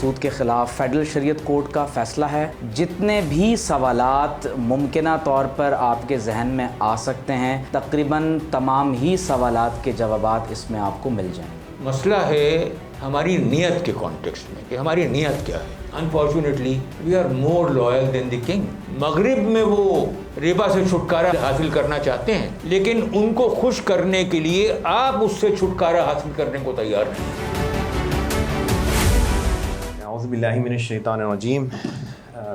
مسعود کے خلاف federal Shariat court کا فیصلہ ہے. جتنے بھی سوالات ممکنہ طور پر آپ کے ذہن میں آ سکتے ہیں تقریباً تمام ہی سوالات کے جوابات اس میں آپ کو مل جائیں. مسئلہ ہے ہماری نیت کے کانٹیکسٹ میں کہ ہماری نیت کیا ہے. Unfortunately we are more loyal than the king. مغرب میں وہ ربا سے چھٹکارا حاصل کرنا چاہتے ہیں لیکن ان کو خوش کرنے کے لیے آپ اس سے چھٹکارا حاصل کرنے کو تیار نہیں. اعوذ باللہ من الشیطان الرجیم.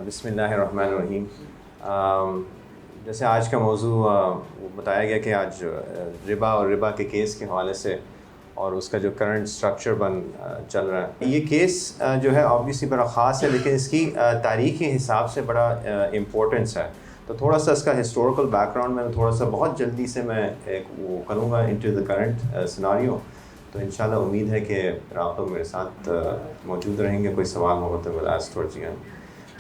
بسم اللہ الرحمن الرحیم. جیسے آج کا موضوع بتایا گیا کہ آج ربا اور ربا کے کیس کے حوالے سے اور اس کا جو کرنٹ سٹرکچر چل رہا ہے. یہ کیس جو ہے آبویسلی بڑا خاص ہے لیکن اس کی تاریخی حساب سے بڑا امپورٹنس ہے. تو تھوڑا سا اس کا ہسٹوریکل بیک گراؤنڈ میں تھوڑا سا بہت جلدی سے میں ایک وہ کروں گا انٹو دا کرنٹ سیناریو. تو انشاءاللہ امید ہے کہ آپ لوگ میرے ساتھ موجود رہیں گے. کوئی سوال ہو تو آسک ٹورڈز دی اینڈ.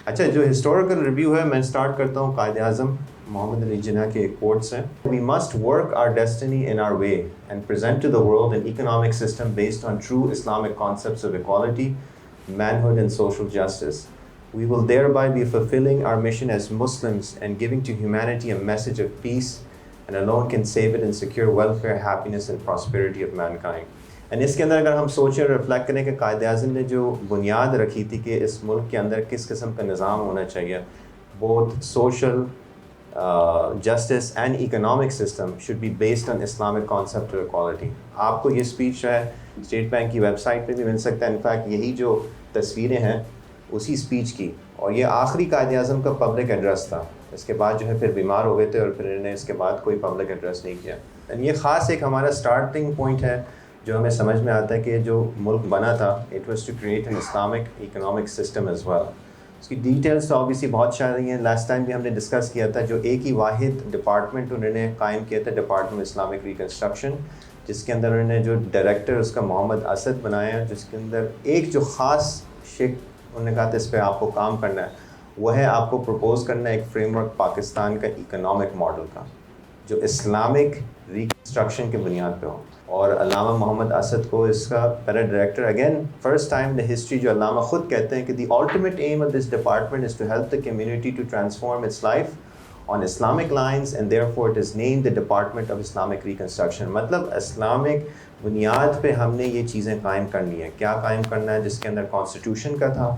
اچھا, جو ہسٹوریکل ریویو ہے میں اسٹارٹ کرتا ہوں قائد اعظم محمد علی جناح کے ایک کوٹ سے. We must work our destiny in our way and present to the world an economic system based on true Islamic concepts of equality, manhood and social justice. We will thereby be fulfilling our mission as Muslims and giving to humanity a message of peace, and alone can save it and secure welfare, happiness and prosperity of mankind. And اس کے اندر اگر ہم سوچیں اور reflect کریں کہ قائد اعظم نے جو بنیاد رکھی تھی کہ اس ملک کے اندر کس قسم کا نظام ہونا چاہیے, both social justice and economic system should be based on Islamic concept of equality. آپ کو یہ اسپیچ جو ہے اسٹیٹ بینک کی ویب سائٹ پہ بھی مل سکتا ہے. انفیکٹ یہی جو تصویریں ہیں اسی اسپیچ کی, اور یہ آخری قائد اعظم کا پبلک ایڈریس تھا. اس کے بعد جو ہے پھر بیمار ہو گئے تھے اور پھر انہوں نے اس کے بعد کوئی پبلک ایڈریس نہیں کیا. یہ خاص ایک ہمارا اسٹارٹنگ پوائنٹ ہے جو ہمیں سمجھ میں آتا ہے کہ جو ملک بنا تھا it was to create an Islamic economic system as well. اس کی ڈیٹیلس تو آبویسلی بہت ساری ہیں. لاسٹ ٹائم بھی ہم نے ڈسکس کیا تھا. جو ایک ہی واحد ڈپارٹمنٹ انہوں نے قائم کیا تھا, ڈپارٹمنٹ اسلامک ریکنسٹرکشن, جس کے اندر انہوں نے جو ڈائریکٹر اس کا محمد اسد بنایا, جس کے اندر ایک جو خاص شک انہوں نے کہا تھا اس پہ آپ کو کام کرنا ہے, وہ ہے آپ کو پروپوز کرنا ہے ایک فریم ورک پاکستان کا اکنامک ماڈل کا جو اسلامک ریکنسٹرکشن کی بنیاد پہ ہو. اور علامہ محمد اسد کو اس کا پہلا director, again first time in history, جو علامہ خود کہتے ہیں کہ the ultimate aim of this department is to help the community to transform its life on Islamic lines and therefore it is named the department of Islamic reconstruction. مطلب Islamic بنیاد پہ ہم نے یہ چیزیں قائم کرنی ہے. کیا قائم کرنا ہے؟ جس کے اندر کانسٹیٹیوشن کا تھا,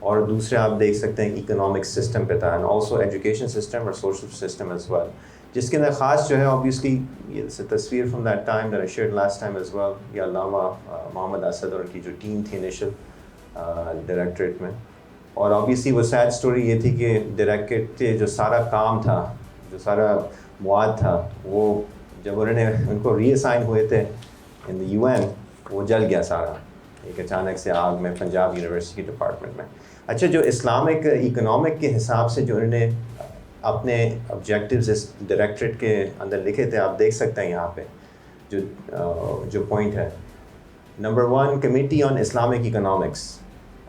اور دوسرے آپ دیکھ سکتے ہیں اکنامک سسٹم پہ تھا, اینڈ آلسو ایجوکیشن سسٹم اور سوشل سسٹم ایز ویل. جس کے اندر خاص جو ہے آبویسلی یہ تصویر from that time that I shared last time as well, یہ علامہ محمد اسد اور ان کی جو ٹیم تھی انیشل ڈائریکٹریٹ میں. اور آبویسلی وہ سیڈ اسٹوری یہ تھی کہ ڈائریکٹریٹ کے جو سارا کام تھا, جو سارا مواد تھا, وہ جب انہوں نے ان کو ری اسائن ہوئے تھے ان دی یو این, وہ جل گیا سارا ایک اچانک سے آگ میں پنجاب یونیورسٹی کے ڈپارٹمنٹ میں. اچھا, جو اسلامک اکنامک کے حساب سے جو انہوں نے اپنے آبجیکٹیوز اس ڈائریکٹریٹ کے اندر لکھے تھے, آپ دیکھ سکتے ہیں یہاں پہ جو پوائنٹ ہے. Number 1, committee on Islamic economics.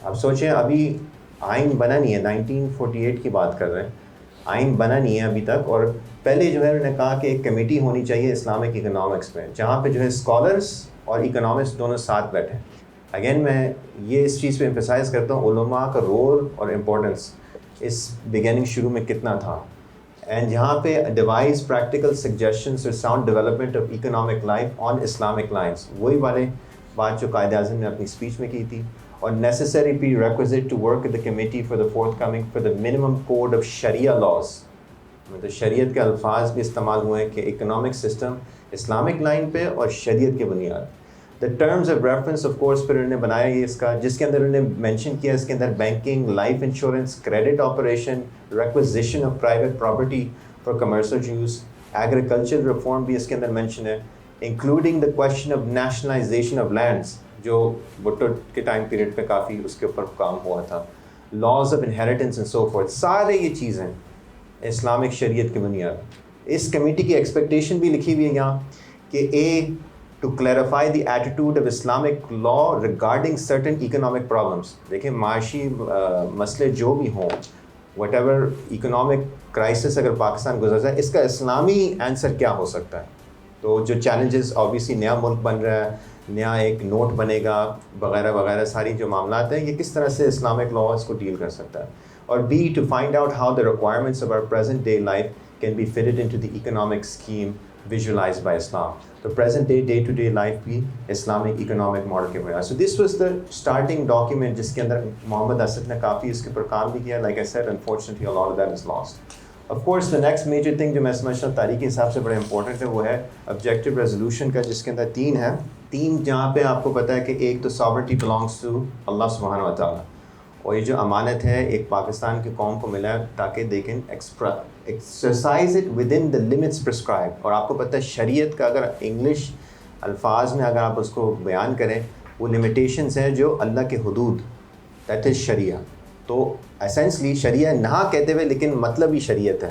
آپ سوچیں ابھی آئین بنا نہیں ہے, 1948 کی بات کر رہے ہیں, آئین بنا نہیں ہے ابھی تک, اور پہلے جو ہے انہوں نے کہا کہ ایک کمیٹی ہونی چاہیے اسلامک اکنامکس میں, جہاں پہ جو ہے اسکالرس اور اکنامکس دونوں ساتھ بیٹھیں. اگین میں یہ اس چیز پہ امفسائز کرتا ہوں, علماء کا رول اور امپورٹنس اس بگیننگ شروع میں کتنا تھا, اینڈ جہاں پہ ڈیوائز پریکٹیکل سجیشنس اور sound development of economic life on Islamic lines, وہی والے بات جو قائد اعظم نے اپنی اسپیچ میں کی تھی. اور necessary prerequisite to work the committee for the forthcoming for the minimum code of shariah laws. مطلب شریعت کے الفاظ بھی استعمال ہوئے ہیں کہ اکنامک سسٹم اسلامک لائن پہ اور شریعت کے بنیاد. The terms of reference of course پھر انہوں نے بنایا یہ اس کا, جس کے اندر انہوں نے مینشن کیا اس کے اندر banking, life insurance, credit operation, requisition of private property for commercial use, agriculture reform بھی اس کے اندر مینشن ہے, including the question of nationalisation of lands جو بھٹو کے ٹائم پیریڈ پہ کافی اس کے اوپر کام ہوا تھا, laws of inheritance and so forth. سارے یہ چیزیں اسلامک شریعت کی بنیاد. اس کمیٹی کی ایکسپیکٹیشن بھی لکھی ہوئی ہے یہاں کہ to clarify the attitude of Islamic law regarding certain economic problems. دیکھیں معاشی مسئلے جو بھی ہوں, وٹ ایور اکنامک کرائسس اگر پاکستان گزر جائے, اس کا اسلامی آنسر کیا ہو سکتا ہے. تو جو چیلنجز آبویسلی نیا ملک بن رہا ہے, نیا ایک نوٹ بنے گا وغیرہ وغیرہ، ساری جو معاملات ہیں یہ کس طرح سے اسلامک لا اس کو ڈیل کر سکتا ہے. اور be to find out how the requirements of our present day life can be fitted into the economic scheme visualise by Islam. تو present day to day life بھی Islamic economic model کے بنا. So this was the starting document جس کے اندر محمد اسد نے کافی اس کے اوپر کام بھی کیا. Like I said unfortunately a lot of that is lost. Of course the next major thing جو میں سمجھتا ہوں تاریخی حساب سے بڑا امپورٹنٹ ہے وہ ہے آبجیکٹیو ریزولوشن کا، جس کے اندر تین جہاں پہ آپ کو پتہ ہے کہ ایک تو ساورنٹی بلانگس ٹو اللہ سبحانہ و تعالیٰ، اور یہ جو امانت ہے ایک پاکستان کی قوم کو ملا ہے تاکہ they can exercise it with in the limits prescribe. اور آپ کو پتہ ہے شریعت کا اگر انگلش الفاظ میں اگر آپ اس کو بیان کریں وہ لمیٹیشنز ہیں جو اللہ کے حدود، دیٹ از شریعہ. تو اسینشلی شریعہ نہ کہتے ہوئے لیکن مطلب ہی شریعت ہے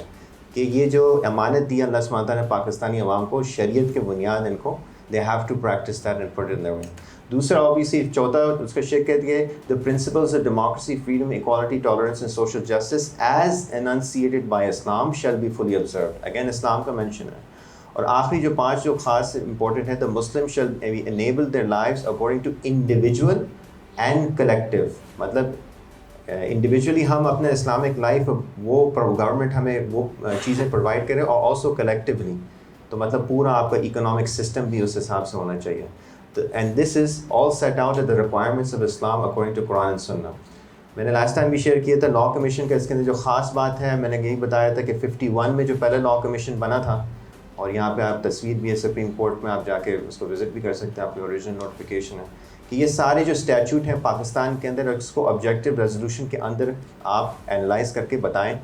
کہ یہ جو امانت دی اللہ سبحانہ تعالیٰ نے پاکستانی عوام کو، شریعت کے بنیاد ان کو they have to practise that and put it in their way. دوسرا اوبیسلی چوتھا اس کا شیخ کہتی ہے the principles of democracy, freedom, equality, tolerance and social justice as enunciated by Islam shall be fully observed. Again Islam کا mention ہے. اور آخری جو پانچ جو خاص امپورٹنٹ ہے، the Muslim shall enable their lives according to individual and collective. مطلب انڈیویجولی ہم اپنے اسلامک لائف وہ گورنمنٹ ہمیں وہ چیزیں پرووائڈ کرے، اور آلسو کلیکٹیولی. تو مطلب پورا آپ کا اکنامک سسٹم بھی اس حساب سے ہونا چاہیے. And this is all set out at the requirements of Islam according to Quran and سنہ. میں نے لاسٹ ٹائم بھی شیئر کیا تھا لا کمیشن کا. اس کے اندر جو خاص بات ہے میں نے یہی بتایا تھا کہ 51 میں جو پہلا لا کمیشن بنا تھا، اور یہاں پہ آپ تصویر بھی ہے سپریم کورٹ میں، آپ جا کے اس کو وزٹ بھی کر سکتے ہیں، آپ کی اوریجنل نوٹیفیکیشن ہے کہ یہ سارے جو اسٹیچوٹ ہیں پاکستان کے اندر، اس کو آبجیکٹیو ریزولوشن کے اندر آپ انالائز کر کے بتائیں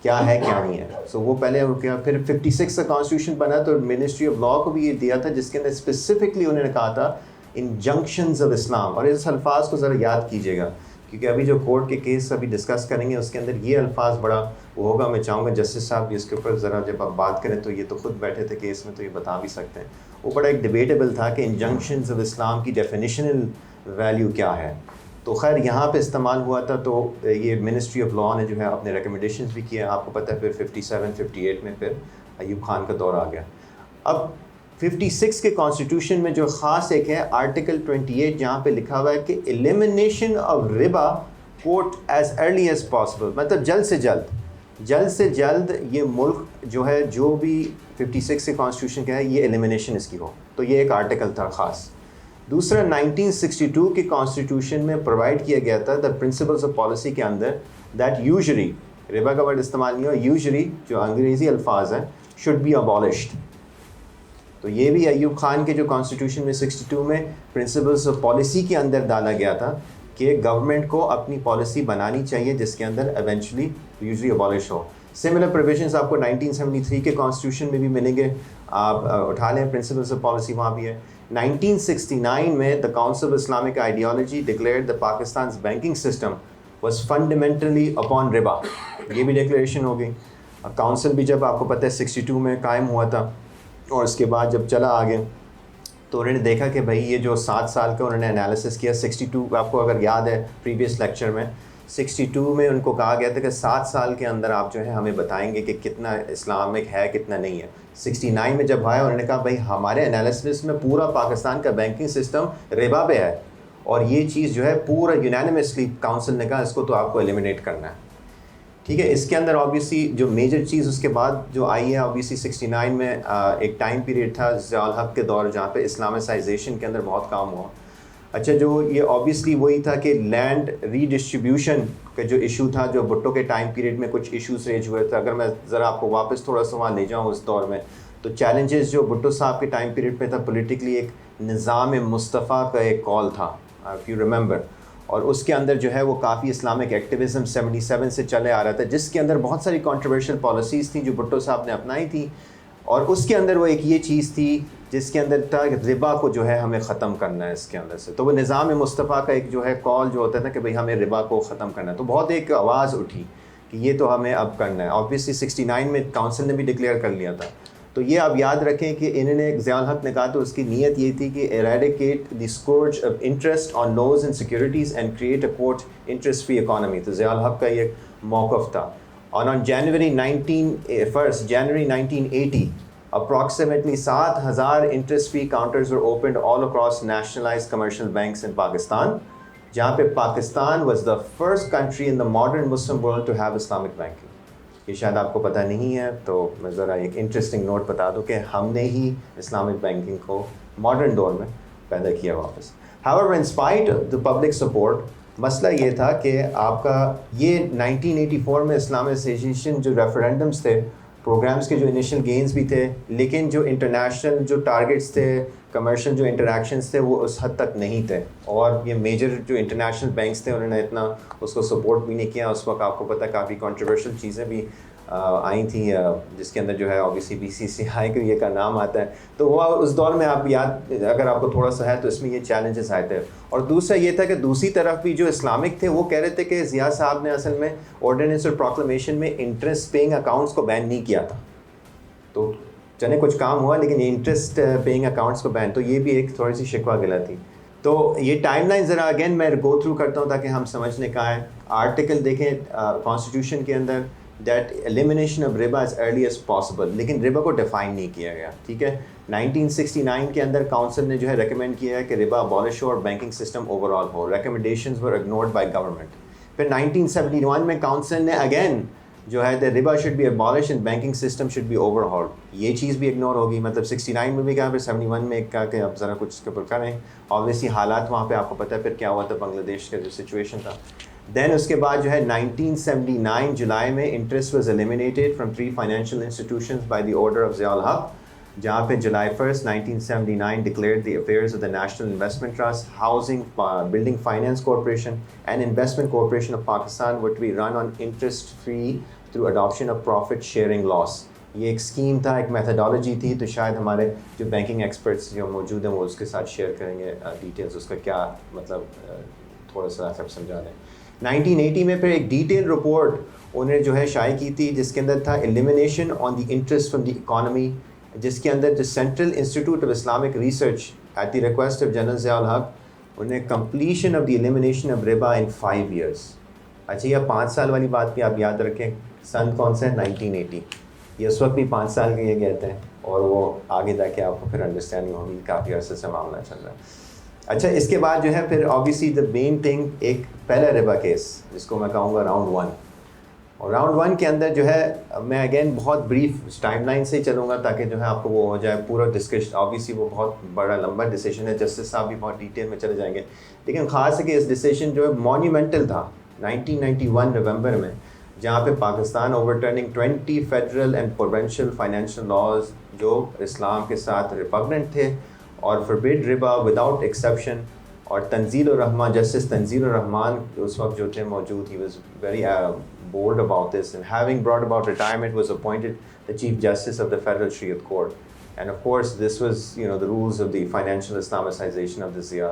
کیا ہے کیا نہیں ہے. سو وہ پہلے ہو گیا. پھر 56 کا کانسٹیٹیوشن بنا تو منسٹری آف لا کو بھی یہ دیا تھا، جس کے اندر اسپیسیفکلی انہوں نے کہا تھا انجنکشنز آف اسلام. اور اس الفاظ کو ذرا یاد کیجیے گا کیونکہ ابھی جو کورٹ کے کیس ابھی ڈسکس کریں گے اس کے اندر یہ الفاظ بڑا وہ ہوگا. میں چاہوں گا جسٹس صاحب بھی اس کے اوپر ذرا جب آپ بات کریں تو یہ تو خود بیٹھے تھے کیس میں تو یہ بتا بھی سکتے ہیں. وہ بڑا ایک ڈبیٹیبل تھا کہ انجنکشنز آف اسلام کی ڈیفینیشنل ویلیو کیا ہے. تو خیر یہاں پہ استعمال ہوا تھا. تو یہ منسٹری آف لا نے جو ہے اپنے ریکمنڈیشنز بھی کیے. آپ کو پتہ ہے پھر 57 58 میں پھر ایوب خان کا دور آ گیا. اب 56 کے کانسٹیٹیوشن میں جو خاص ایک ہے آرٹیکل 28 جہاں پہ لکھا ہوا ہے کہ ایلیمنیشن آف ربا کوٹ ایز ارلی ایز پاسبل. مطلب جلد سے جلد یہ ملک جو ہے جو بھی 56 کے کانسٹیٹیوشن کا ہے یہ ایلیمنیشن اس کی ہو. تو یہ ایک آرٹیکل تھا خاص. دوسرا 1962 کے کانسٹیٹیوشن میں پرووائڈ کیا گیا تھا دا پرنسپلز آف پالیسی کے اندر دیٹ یوزری، ربا کا ورڈ استعمال نہیں ہو، یوزری جو انگریزی الفاظ ہیں شوڈ بی ابالشڈ. تو یہ بھی ایوب خان کے جو کانسٹیٹیوشن میں 62 میں پرنسپلز آف پالیسی کے اندر ڈالا گیا تھا کہ گورنمنٹ کو اپنی پالیسی بنانی چاہیے جس کے اندر ایونچولی یوزلی ابالش ہو. سملر پروویژنس آپ کو 1973 کے کانسٹیٹیوشن میں بھی ملیں گے. آپ اٹھا لیں پرنسپلز آف پالیسی وہاں بھی ہے. 1969 میں the Council of Islamic Ideology declared that Pakistan's banking system was fundamentally upon riba. یہ بھی ڈکلیریشن ہو گئی. کاؤنسل بھی جب آپ کو پتہ ہے 62 میں قائم ہوا تھا اور اس کے بعد جب چلا آگے تو انہوں نے دیکھا کہ بھائی یہ جو 7 سال کا انہوں نے انالیسس کیا. 62 آپ کو اگر یاد ہے پریویس لیکچر میں 62 میں ان کو کہا گیا تھا کہ 7 سال کے اندر آپ جو ہے ہمیں بتائیں گے کہ کتنا اسلامک ہے کتنا نہیں ہے. 69 میں جب آیا انہوں نے کہا بھائی ہمارے انالیسس میں پورا پاکستان کا بینکنگ سسٹم ربا پہ ہے اور یہ چیز جو ہے پورا یونانیمسلی کاؤنسل نے کہا اس کو تو آپ کو ایلیمنیٹ کرنا ہے. ٹھیک ہے. اس کے اندر آبویسلی جو میجر چیز اس کے بعد جو آئی ہے آبویسلی 69 میں ایک ٹائم پیریڈ تھا ضیاء الحق کے دور جہاں پہ اسلامسائزیشن کے اندر بہت کام ہوا. اچھا جو یہ آبویسلی وہی تھا کہ لینڈ ری ڈسٹریبیوشن کا جو ایشو تھا جو بھٹو کے ٹائم پیریڈ میں کچھ ایشوز ریج ہوئے تھے. اگر میں ذرا آپ کو واپس تھوڑا سا وہاں لے جاؤں اس دور میں تو چیلنجز جو بھٹو صاحب کے ٹائم پیریڈ پہ تھا پولیٹیکلی ایک نظام مصطفیٰ کا ایک کال تھا اف یو ریممبر. اور اس کے اندر جو ہے وہ کافی اسلامک ایکٹیویزم 77 سے چلے آ رہا تھا جس کے اندر بہت ساری کنٹروورشل پالیسیز تھیں جو بھٹو صاحب نے اپنائی تھی. اور اس کے اندر وہ ایک یہ چیز تھی جس کے اندر تھا کہ ربا کو جو ہے ہمیں ختم کرنا ہے اس کے اندر سے. تو وہ نظام مصطفیٰ کا ایک جو ہے کال جو ہوتا ہے نا کہ بھئی ہمیں ربا کو ختم کرنا ہے. تو بہت ایک آواز اٹھی کہ یہ تو ہمیں اب کرنا ہے. آبویسلی 69 میں کاؤنسل نے بھی ڈکلیئر کر لیا تھا. تو یہ آپ یاد رکھیں کہ انہوں نے ضیاء الحق نے کہا تو اس کی نیت یہ تھی کہ eradicate the scourge of interest on loans and securities and create a quote interest free economy. تو ضیاء الحق کا یہ ایک موقف تھا. اور آن جنوری 1980 Approximately 7,000 interest-free counters were opened all across nationalized commercial banks in Pakistan, جہاں پہ Pakistan was the first country in the modern Muslim world to have Islamic banking. یہ شاید آپ کو پتہ نہیں ہے تو میں ذرا ایک انٹرسٹنگ نوٹ بتا دوں کہ ہم نے ہی اسلامک بینکنگ کو ماڈرن دور میں پیدا کیا واپس. However, in spite of the public support, مسئلہ یہ تھا کہ آپ کا یہ 1984 میں اسلامائزیشن جو ریفرینڈمس تھے, پروگرامز کے جو انیشل گینز بھی تھے, لیکن جو انٹرنیشنل جو ٹارگیٹس تھے, کمرشل جو انٹریکشنز تھے وہ اس حد تک نہیں تھے, اور یہ میجر جو انٹرنیشنل بینکس تھے انہوں نے اتنا اس کو سپورٹ بھی نہیں کیا. اس وقت آپ کو پتہ کافی کنٹروورشل چیزیں بھی آئی تھیں, جس کے اندر جو ہے اوبیسلی BCCI کے یہ کا نام آتا ہے. تو وہ اس دور میں آپ یاد اگر آپ کو تھوڑا سا ہے تو اس میں یہ چیلنجز آئے تھے. اور دوسرا یہ تھا کہ دوسری طرف بھی جو اسلامک تھے وہ کہہ رہے تھے کہ ضیاء صاحب نے اصل میں آرڈیننس اور پروکلمیشن میں انٹرسٹ پیئنگ اکاؤنٹس کو بین نہیں کیا تھا, تو چلے کچھ کام ہوا, لیکن یہ انٹرسٹ پیئنگ اکاؤنٹس کو بین, تو یہ بھی ایک تھوڑی سی شکوہ گلا تھی. تو یہ ٹائم لائن ذرا اگین میں گو تھرو کرتا ہوں تاکہ ہم سمجھنے کا ہے. آرٹیکل دیکھیں کانسٹیٹیوشن کے اندر دیٹ ایلیمینیشن آف ربا ایز ارلی ایز پاسبل, لیکن ربا کو ڈیفائن نہیں کیا گیا. ٹھیک ہے, 1969 کے اندر کاؤنسل نے جو ہے ریکمینڈ کیا ہے کہ ربا ابالش ہو اور banking system over all who. Recommendations were ignored by government. پھر 1971 میں کاؤنسل نے اگین جو ہے دا ربا should be abolish and banking system should be overhaul. یہ چیز بھی اگنور ہوگی, مطلب 69 میں بھی کہا, پھر 71 میں کہا کہ اب ذرا کچھ اس کے اوپر کریں. آبویسلی حالات وہاں پہ آپ کو پتہ ہے پھر کیا ہوا تھا, بنگلہ دیش کا جو سچویشن تھا. دین اس کے بعد جو ہے 1979 جولائی میں interest was eliminated from 3 financial institutions by the order of Zia ul-Haq, جہاں پہ جولائی 1 1979 declared the affairs of the National Investment Trust, Housing Building Finance Corporation and Investment Corporation of Pakistan would be run on interest free through adoption of profit sharing loss. یہ ایک scheme تھا, ایک methodology تھی. تو شاید ہمارے جو بینکنگ ایکسپرٹس جو موجود ہیں وہ اس کے ساتھ شیئر کریں گے ڈیٹیلز, اس کا کیا مطلب تھوڑا سا سب سمجھا دیں. 1980 میں پھر ایک ڈیٹیل رپورٹ انہوں نے جو ہے شائع کی تھی, جس کے اندر تھا elimination on the interest from the economy, جس کے اندر جو central institute of Islamic research at the request of general Zia ul-Haq, انہوں نے completion of the elimination of ربا ان 5 years. اچھا, یہ 5 سال والی بات بھی آپ یاد رکھیں, سن کون سا ہے 1980, یہ اس وقت بھی 5 سال کے یہ کہتے ہیں, اور وہ آگے جا کے آپ کو پھر انڈرسٹینڈنگ ہوگی, کافی عرصے سے معاملہ چل رہا ہے. اچھا, اس کے بعد جو ہے پھر آبویسلی دا مین تھنگ, ایک پہلا ربا کیس جس کو میں کہوں گا راؤنڈ 1, اور راؤنڈ 1 کے اندر جو ہے میں اگین بہت بریف ٹائم لائن سے ہی چلوں گا تاکہ جو ہے آپ کو وہ ہو جائے پورا ڈسکشن. آبویسلی وہ بہت بڑا لمبا ڈیسیشن ہے, جسٹس صاحب بھی بہت ڈیٹیل میں چلے جائیں گے, لیکن خاص ہے کہ اس ڈیسیشن جو ہے مونیومنٹل تھا 1991 نومبر میں, جہاں پہ Pakistan overturning 20 federal and provincial financial laws جو اسلام کے ساتھ ریپگننٹ تھے, اور فوربڈ ربا وداؤٹ ایکسیپشن. اور تنزیل الرحمان, جسٹس تنزیل الرحمان اس وقت جو تھے موجود, he was very bold about this, and having brought about retirement was appointed the Chief Justice of the Federal Shariat Court. And of course this was, the rules of the financial Islamicization of the Zia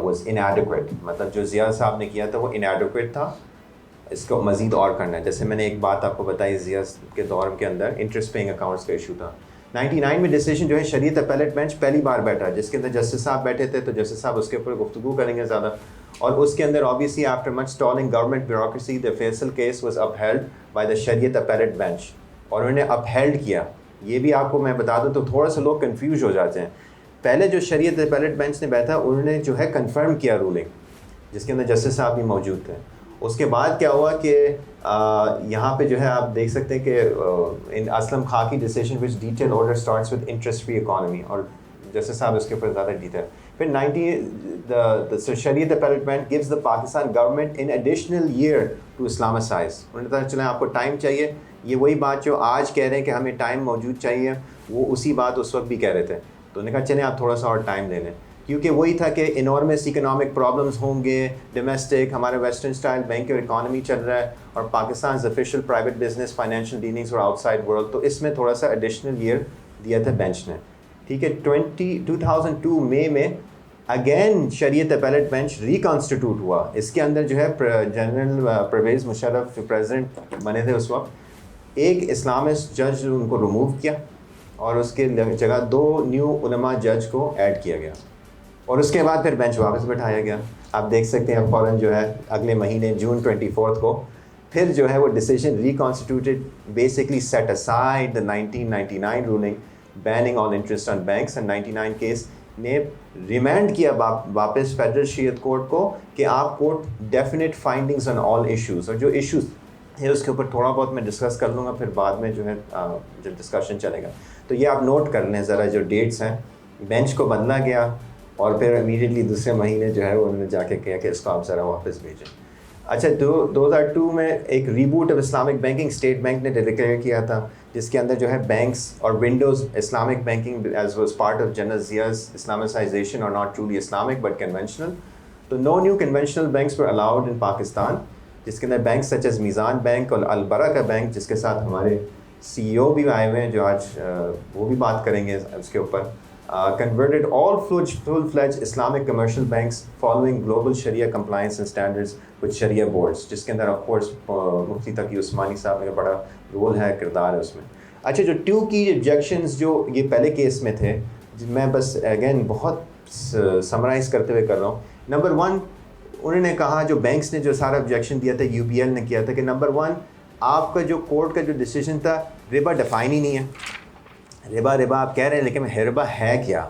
was inadequate. مطلب جو ضیاء صاحب نے کیا تھا وہ inadequate تھا, اس کو مزید اور کرنا ہے. جیسے میں نے ایک بات آپ کو بتائی, ضیاء کے دور کے اندر انٹرسٹ پیئنگ اکاؤنٹس کا ایشو تھا. 99 میں ڈیسیشن جو ہے شریعت اپیلیٹ بینچ پہلی بار بیٹھا, جس کے اندر جسٹس صاحب بیٹھے تھے, تو جسٹس صاحب اس کے اوپر گفتگو کریں گے زیادہ. اور اس کے اندر obviously after much stalling government bureaucracy the Faisal case was upheld by the شریعت appellate bench, اور انہوں نے upheld کیا. یہ بھی آپ کو میں بتا دوں تو تھوڑا سا لوگ کنفیوز ہو جاتے ہیں. پہلے جو شریعت appellate bench نے بیٹھا انہوں نے جو ہے کنفرم کیا رولنگ, جس کے اندر جسٹس صاحب بھی موجود تھے. اس کے بعد کیا ہوا کہ یہاں پہ جو ہے آپ دیکھ سکتے ہیں کہ ان اسلم خان کی decision which detail order starts with interest free economy, اور جسٹس صاحب اس کے اوپر زیادہ ڈیٹیل. پھر شریعت appellate bench gives the Pakistan government an additional year to Islamicize. انہوں نے کہا چلیں آپ کو ٹائم چاہیے, یہ وہی بات جو آج کہہ رہے ہیں کہ ہمیں ٹائم موجود چاہیے, وہ اسی بات اس وقت بھی کہہ رہے تھے. تو انہوں نے کہا چلیں آپ تھوڑا سا اور ٹائم لے لیں, کیونکہ وہی تھا کہ انارمس اکنامک پرابلمس ہوں گے, ڈومیسٹک ہمارے ویسٹرن اسٹائل بینک اور اکانومی چل رہا ہے, اور Pakistan official private business financial dealings اور آؤٹ سائڈ ورلڈ, تو اس میں تھوڑا سا ایڈیشنل ایئر دیا تھا بینچ نے. ٹھیک ہے, 2002 مئی میں اگین شریعت appellate بینچ ریکانسٹیٹیوٹ ہوا. اس کے اندر جو ہے جنرل پرویز مشرف جو پریزیڈنٹ بنے تھے اس وقت, ایک اسلامسٹ جج ان کو ریموو کیا, اور اس کے جگہ 2 نیو علماء جج کو ایڈ کیا گیا, اور اس کے بعد پھر بینچ واپس بٹھایا گیا. آپ دیکھ سکتے ہیں فوراً جو ہے اگلے مہینے جون 24 کو پھر جو ہے وہ decision reconstituted, basically set aside the 1999 ruling banning all interest on banks and 99 case نے ریمینڈ کیا واپس فیڈرل شریعت کورٹ کو کہ آپ court definite findings on all issues, اور جو ایشوز ہے اس کے اوپر تھوڑا بہت میں ڈسکس کر لوں گا پھر بعد میں جو ہے جب ڈسکشن چلے گا. تو یہ آپ نوٹ کر لیں ذرا جو ڈیٹس ہیں. بینچ کو بدلا گیا اور پھر امیڈیٹلی دوسرے مہینے جو ہے انہوں نے جا کے کہا کہ اس کو آپ ذرا واپس بھیجیں. اچھا 2002 میں ایک reboot of Islamic banking State Bank نے ڈکلیئر کیا تھا, جس کے اندر جو ہے بینکس اور windows Islamic banking as was part of General Zia's Islamisation اور not truly Islamic but conventional. تو no new conventional banks were allowed in Pakistan, جس کے اندر bank such as Meezan Bank اور البرکہ بینک, جس کے ساتھ ہمارے CEO بھی آئے ہوئے ہیں جو آج وہ بھی بات کریں گے اس کے اوپر. Converted all full-fledged Islamic commercial banks following global Sharia compliance and standards with Sharia boards, جس کے اندر of course مفتی تقی عثمانی صاحب کا بڑا رول ہے, کردار ہے اس میں. اچھا جو 2 کی objections جو یہ پہلے کیس میں تھے, میں بس اگین بہت سمرائز کرتے ہوئے کر رہا ہوں. نمبر 1 انہوں نے کہا, جو بینکس نے جو سارا objection دیا تھا, UBL نے کیا تھا, کہ نمبر 1 آپ کا جو کورٹ کا جو ڈیسیجن تھا ربا ڈیفائن ہی نہیں ہے. ربا آپ کہہ رہے ہیں لیکن ربا ہے کیا,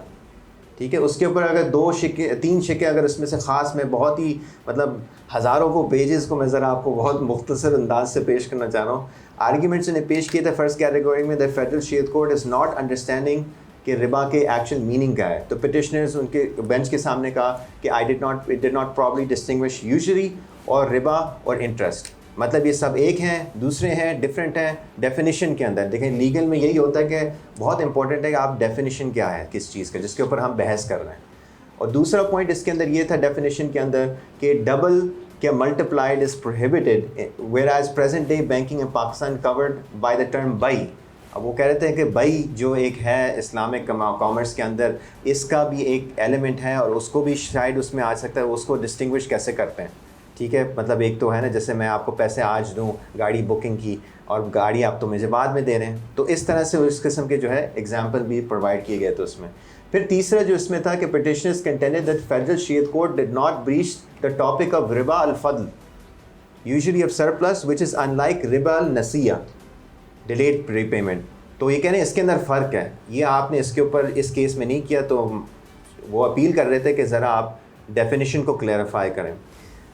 ٹھیک ہے. اس کے اوپر اگر 2 شکے 3 شکے اگر اس میں سے خاص میں بہت ہی مطلب ہزاروں کو پیجز کو میں ذرا آپ کو بہت مختصر انداز سے پیش کرنا چاہ رہا ہوں. آرگیومنٹس نے پیش کیے تھے فرسٹ کیٹیگری میں, the federal Shariat court is not understanding کہ ربا کے ایکچوئل میننگ کیا ہے. تو پٹیشنرز ان کے بینچ کے سامنے کہا کہ it did not properly distinguish usury اور ربا اور انٹرسٹ, مطلب یہ سب ایک ہیں, دوسرے ہیں, ڈفرینٹ ہیں ڈیفینیشن کے اندر. دیکھیں لیگل میں یہی ہوتا ہے کہ بہت امپورٹنٹ ہے کہ آپ ڈیفینیشن کیا ہے کس چیز کا, جس کے اوپر ہم بحث کر رہے ہیں. اور دوسرا پوائنٹ اس کے اندر یہ تھا ڈیفینیشن کے اندر کہ ڈبل کیا multiplied is prohibited where as present day banking in Pakistan covered by the term by. اب وہ کہہ رہے تھے کہ بائی جو ایک ہے اسلامک کامرس کے اندر, اس کا بھی ایک ایلیمنٹ ہے اور اس کو بھی شاید اس میں آ سکتا ہے, اس کو ڈسٹنگوش کیسے کرتے ہیں, ٹھیک ہے. مطلب ایک تو ہے نا, جیسے میں آپ کو پیسے آج دوں گاڑی بکنگ کی اور گاڑی آپ تو مجھے بعد میں دے رہے ہیں, تو اس طرح سے اس قسم کے جو ہے ایگزامپل بھی پرووائڈ کیے گئے تھے اس میں. پھر تیسرا جو اس میں تھا کہ پٹیشنرز کنٹینڈڈ that federal Shariat court did not breach the topic of ربا الفضل usually of surplus which is in like ربا النسیہ ڈیلیڈ پری پیمنٹ. تو یہ کہہ رہے ہیں اس کے اندر فرق ہے, یہ آپ نے اس کے اوپر اس کیس میں نہیں کیا, تو وہ اپیل کر رہے تھے کہ ذرا آپ ڈیفینیشن کو کلیئرفائی کریں.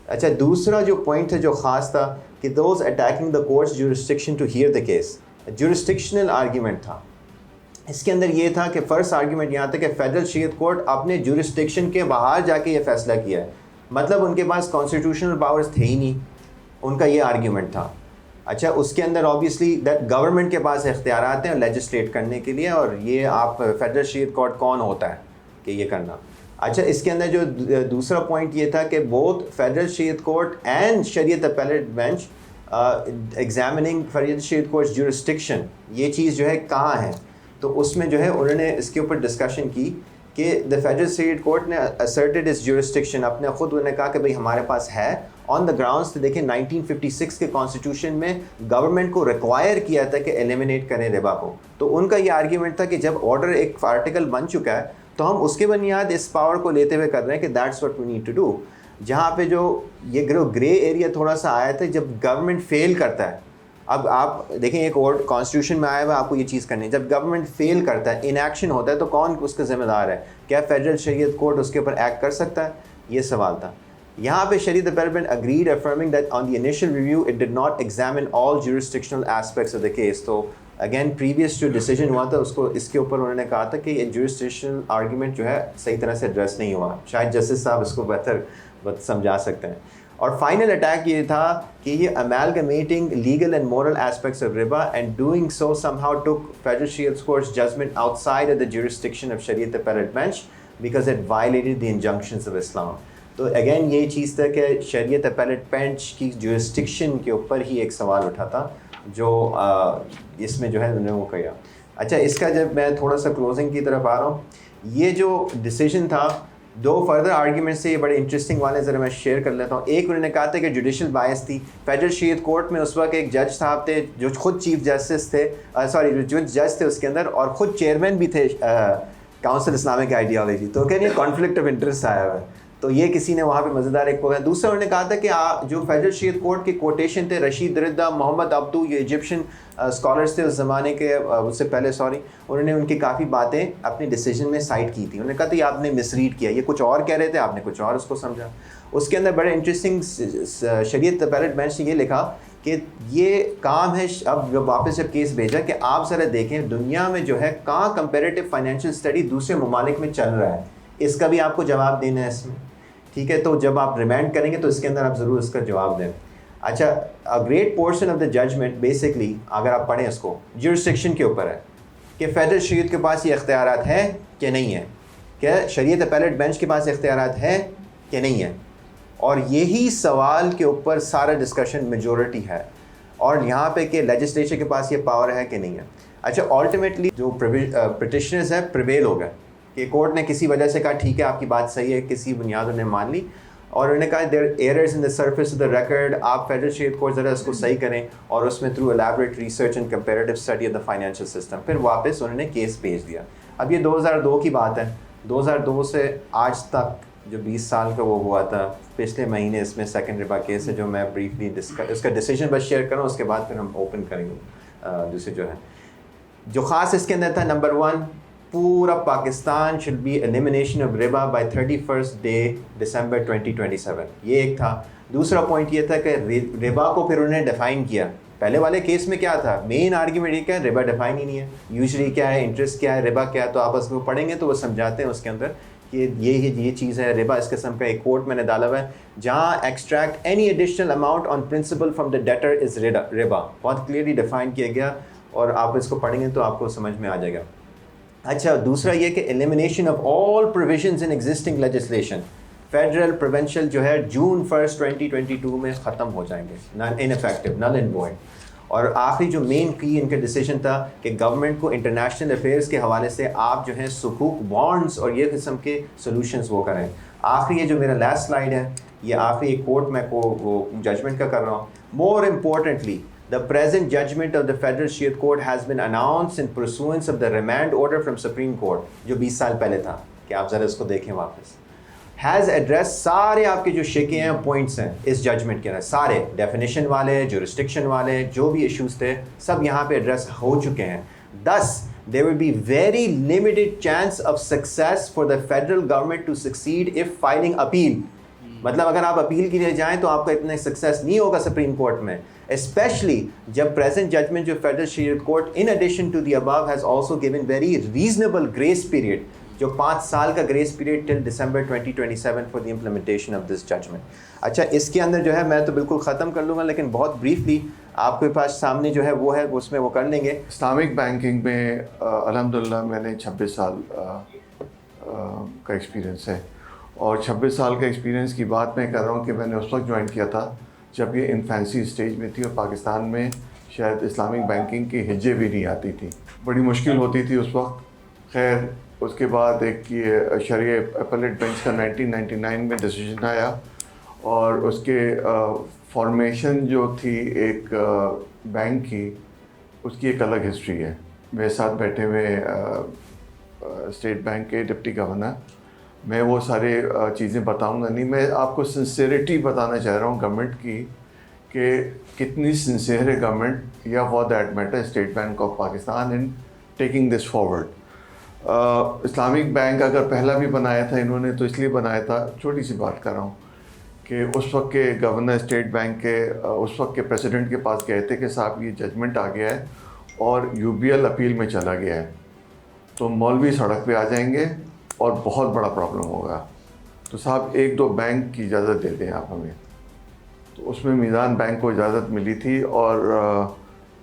اچھا دوسرا جو پوائنٹ تھا جو خاص تھا کہ those attacking the court's jurisdiction to hear the case, jurisdictional argument تھا. اس کے اندر یہ تھا کہ فرسٹ آرگیومنٹ یہاں تھا کہ فیڈرل شریعت کورٹ اپنے جورسڈکشن کے باہر جا کے یہ فیصلہ کیا ہے, مطلب ان کے پاس کانسٹیٹیوشنل پاورز تھے ہی نہیں, ان کا یہ آرگیومنٹ تھا. اچھا اس کے اندر آبویسلی دیٹ گورنمنٹ کے پاس اختیارات ہیں لیجسلیٹ کرنے کے لیے, اور یہ آپ فیڈرل شریعت کورٹ کون ہوتا ہے کہ یہ کرنا. اچھا اس کے اندر جو دوسرا پوائنٹ یہ تھا کہ both federal Shariat court and شریعت appellate bench ایگزامننگ federal Shariat court jurisdiction, یہ چیز جو ہے کہاں ہے, تو اس میں جو ہے انہوں نے اس کے اوپر ڈسکشن کی کہ دا فیڈرل شریعت کورٹ نے asserted its jurisdiction, اپنے خود انہوں نے کہا کہ بھئی ہمارے پاس ہے آن دا گراؤنڈس. تو دیکھیں 1956 کے کانسٹیٹیوشن میں گورنمنٹ کو ریکوائر کیا تھا کہ ایلیمینیٹ کریں ربا کو, تو ان کا یہ آرگیومنٹ تھا کہ جب آرڈر ایک آرٹیکل بن چکا ہے تو ہم اس کے بنیاد اس پاور کو لیتے ہوئے کر رہے ہیں کہ that's what we need to do. جہاں پہ جو یہ گرے ایریا تھوڑا سا آیا تھا جب گورنمنٹ فیل کرتا ہے. اب آپ دیکھیں ایک اور کانسٹیٹیوشن میں آیا ہوا آپ کو یہ چیز کرنی ہے, جب گورنمنٹ فیل کرتا ہے, ان ایکشن ہوتا ہے, تو کون اس کا ذمہ دار ہے, کیا فیڈرل شریعت کورٹ اس کے اوپر ایکٹ کر سکتا ہے, یہ سوال تھا. یہاں پہ Shariat Appellate agreed affirming that on the initial review it did not examine all jurisdictional aspects of the case. تو اگین پریویس جو ڈیسیجن ہوا تھا اس کو اس کے اوپر انہوں نے کہا تھا کہ یہ جورسڈکشنل آرگیومنٹ جو ہے صحیح طرح سے ایڈریس نہیں ہوا, شاید جسٹس صاحب اس کو بہتر سمجھا سکتے ہیں. اور فائنل اٹیک یہ تھا کہ یہ amalgamating legal and moral aspects of riba and doing so somehow took Federal Shariat Court's judgment outside of the jurisdiction of Shariat Appellate Bench because it violated the injunctions of Islam. تو again یہ چیز تھا کہ شریعت appellate bench کی jurisdiction کے اوپر ہی ایک سوال اٹھا تھا جو اس میں جو ہے انہوں نے وہ کیا. اچھا اس کا جب میں تھوڑا سا کلوزنگ کی طرف آ رہا ہوں, یہ جو ڈیسیجن تھا 2 فردر آرگیومنٹس سے یہ بڑے انٹرسٹنگ والے ذرا میں شیئر کر لیتا ہوں. ایک انہوں نے کہا تھا کہ جوڈیشل بائس تھی. فیڈرل شریعت کورٹ میں اس وقت ایک جج صاحب تھے جو خود چیف جسٹس تھے, جو جج تھے اس کے اندر, اور خود چیئرمین بھی تھے کاؤنسل اسلامک آئیڈیالوجی. تو کہہ رہی ہے کانفلکٹ آف انٹرسٹ آیا ہوا ہے. تو یہ کسی نے وہاں پہ مزیدار ایک پروگرام. دوسرا انہوں نے کہا تھا کہ جو فیڈرل شریعت کورٹ کے کوٹیشن تھے رشید رضا, محمد عبدو, یہ ایجپشن اسکالرس تھے اس زمانے کے, اس سے پہلے انہوں نے ان کی کافی باتیں اپنے ڈیسیجن میں سائٹ کی تھی. انہوں نے کہا تھا یہ آپ نے مس ریڈ کیا, یہ کچھ اور کہہ رہے تھے, آپ نے کچھ اور اس کو سمجھا. اس کے اندر بڑے انٹرسٹنگ شریعت اپیلیٹ بینچ نے یہ لکھا کہ یہ کام ہے, اب واپس جب کیس بھیجا کہ آپ ذرا دیکھیں دنیا میں جو ہے کہاں کمپیریٹیو فائنینشیل اسٹڈی دوسرے ممالک میں چل رہا ہے, اس کا بھی آپ کو جواب دینا ہے اس میں, ٹھیک ہے. تو جب آپ ریمانڈ کریں گے تو اس کے اندر آپ ضرور اس کا جواب دیں. اچھا, great portion of the judgement basically اگر آپ پڑھیں اس کو جورسڈکشن کے اوپر ہے کہ فیڈرل شریعت کے پاس یہ اختیارات ہیں کہ نہیں ہے, کہ شریعت اپیلیٹ بینچ کے پاس اختیارات ہیں کہ نہیں ہے, اور یہی سوال کے اوپر سارا ڈسکشن میجورٹی ہے, اور یہاں پہ کہ لیجسلیچر کے پاس یہ پاور ہے کہ نہیں ہے. اچھا, الٹیمیٹلی جو پٹیشنرز ہیں پریویل ہو گئے کہ کورٹ نے کسی وجہ سے کہا ٹھیک ہے آپ کی بات صحیح ہے, کسی بنیاد انہوں نے مان لی, اور انہوں نے کہا there errors in the surface of the record, آپ فیڈرل شریعت کورٹ ذرا اس کو صحیح کریں, اور اس میں through elaborate research and comparative study of the financial system. پھر واپس انہوں نے کیس بھیج دیا. اب یہ 2002 کی بات ہے, 2002 سے آج تک جو 20 سال کا وہ ہوا تھا, پچھلے مہینے اس میں سیکنڈ ربا کیس ہے جو میں بریفلی اس کا ڈیسیجن بس شیئر کروں, اس کے بعد پھر ہم اوپن کریں گے دوسرے جو ہے. جو خاص اس کے اندر تھا, نمبر 1, پورا Pakistan should be elimination of ربا بائی 31 ڈسمبر 2027, یہ ایک تھا. دوسرا پوائنٹ یہ تھا کہ ربا کو پھر انہوں نے ڈیفائن کیا. پہلے والے کیس میں کیا تھا, مین آرگیومنٹ یہ کیا ہے, ربا ڈیفائن ہی نہیں ہے, یوزلی کیا ہے, انٹرسٹ کیا ہے, ربا کیا ہے. تو آپ اس کو پڑھیں گے تو وہ سمجھاتے ہیں اس کے اندر کہ یہ چیز ہے ربا. اس قسم کا ایک کوٹ میں نے ڈالا ہوا ہے جہاں extract any additional amount on principal from the debtor is ربا, بہت کلیئرلی ڈیفائن کیا گیا, اور آپ اس کو پڑھیں گے تو آپ کو سمجھ میں آ جائے گا. اچھا, دوسرا یہ کہ elimination of all provisions in existing legislation, federal provincial جو ہے جون 1 2022 میں ختم ہو جائیں گے, ان افیکٹو, نل اینڈ وائڈ. اور آخری جو مین کی ان کا ڈیسیجن تھا کہ گورنمنٹ کو انٹرنیشنل افیئرس کے حوالے سے آپ جو ہیں سکوک بانڈس اور یہ قسم کے سولوشنز وہ کریں. آخری یہ جو میرا لاسٹ سلائڈ ہے, یہ آخری ایک کوٹ میں وہ ججمنٹ کا کر رہا ہوں. More importantly, the present judgment of the Federal Shariat Court has been announced in pursuance of the remand order from Supreme Court, جو 20 سال پہلے تھا, کہ آپ ذرا اس کو دیکھیں واپس. has addressed سارے آپ کے جو شکے ہیں, پوائنٹس ہیں اس ججمنٹ کے اندر, سارے ڈیفینیشن والے, جورسڈکشن والے, جو بھی ایشوز تھے سب یہاں پہ ایڈریس ہو چکے ہیں. Thus, there will be very limited chance of success for the federal government to succeed if filing appeal. مطلب اگر آپ اپیل کے لیے جائیں تو آپ کا اتنا سکسیس نہیں ہوگا سپریم کورٹ میں, اسپیشلی جب پریزنٹ ججمنٹ جو federal Shariat court in addition to the above has also given very reasonable grace period, جو 5 سال کا grace period till December 2027 for the implementation of this judgment. اچھا, اس کے اندر جو ہے میں تو بالکل ختم کر لوں گا, لیکن بہت بریفلی آپ کے پاس سامنے جو ہے وہ ہے, اس میں وہ کر لیں گے. اسلامک بینکنگ میں الحمدللہ میں نے 26 سال کا ایکسپیرینس ہے, اور 26 سال کا ایکسپیرینس کی بات میں کر رہا ہوں کہ میں نے اس وقت جوائن کیا تھا جب یہ انفینسی اسٹیج میں تھی, اور پاکستان میں شاید اسلامک بینکنگ کی ہجے بھی نہیں آتی تھی, بڑی مشکل ہوتی تھی اس وقت. خیر, اس کے بعد ایک یہ شریعت اپیلیٹ بینچ کا 1999 میں ڈیسیجن آیا, اور اس کے فارمیشن جو تھی ایک بینک کی, اس کی ایک الگ ہسٹری ہے. میرے ساتھ بیٹھے ہوئے اسٹیٹ بینک کے ڈپٹی گورنر, میں وہ سارے چیزیں بتاؤں گا نہیں, میں آپ کو سنسیئرٹی بتانا چاہ رہا ہوں گورنمنٹ کی, کہ کتنی سنسیئر ہے گورنمنٹ یا for that matter state bank of Pakistan in taking this forward. Islamic bank اگر پہلا بھی بنایا تھا انہوں نے تو اس لیے بنایا تھا, چھوٹی سی بات کر رہا ہوں, کہ اس وقت کے گورنر اسٹیٹ بینک کے اس وقت کے پریزیڈنٹ کے پاس گئے تھے کہ صاحب یہ ججمنٹ آ گیا ہے اور UBL اپیل میں چلا گیا ہے, تو مولوی سڑک پہ آ جائیں گے اور بہت بڑا پرابلم ہوگا, تو صاحب 1-2 بینک کی اجازت دے دیں آپ ہمیں. تو اس میں میزان بینک کو اجازت ملی تھی, اور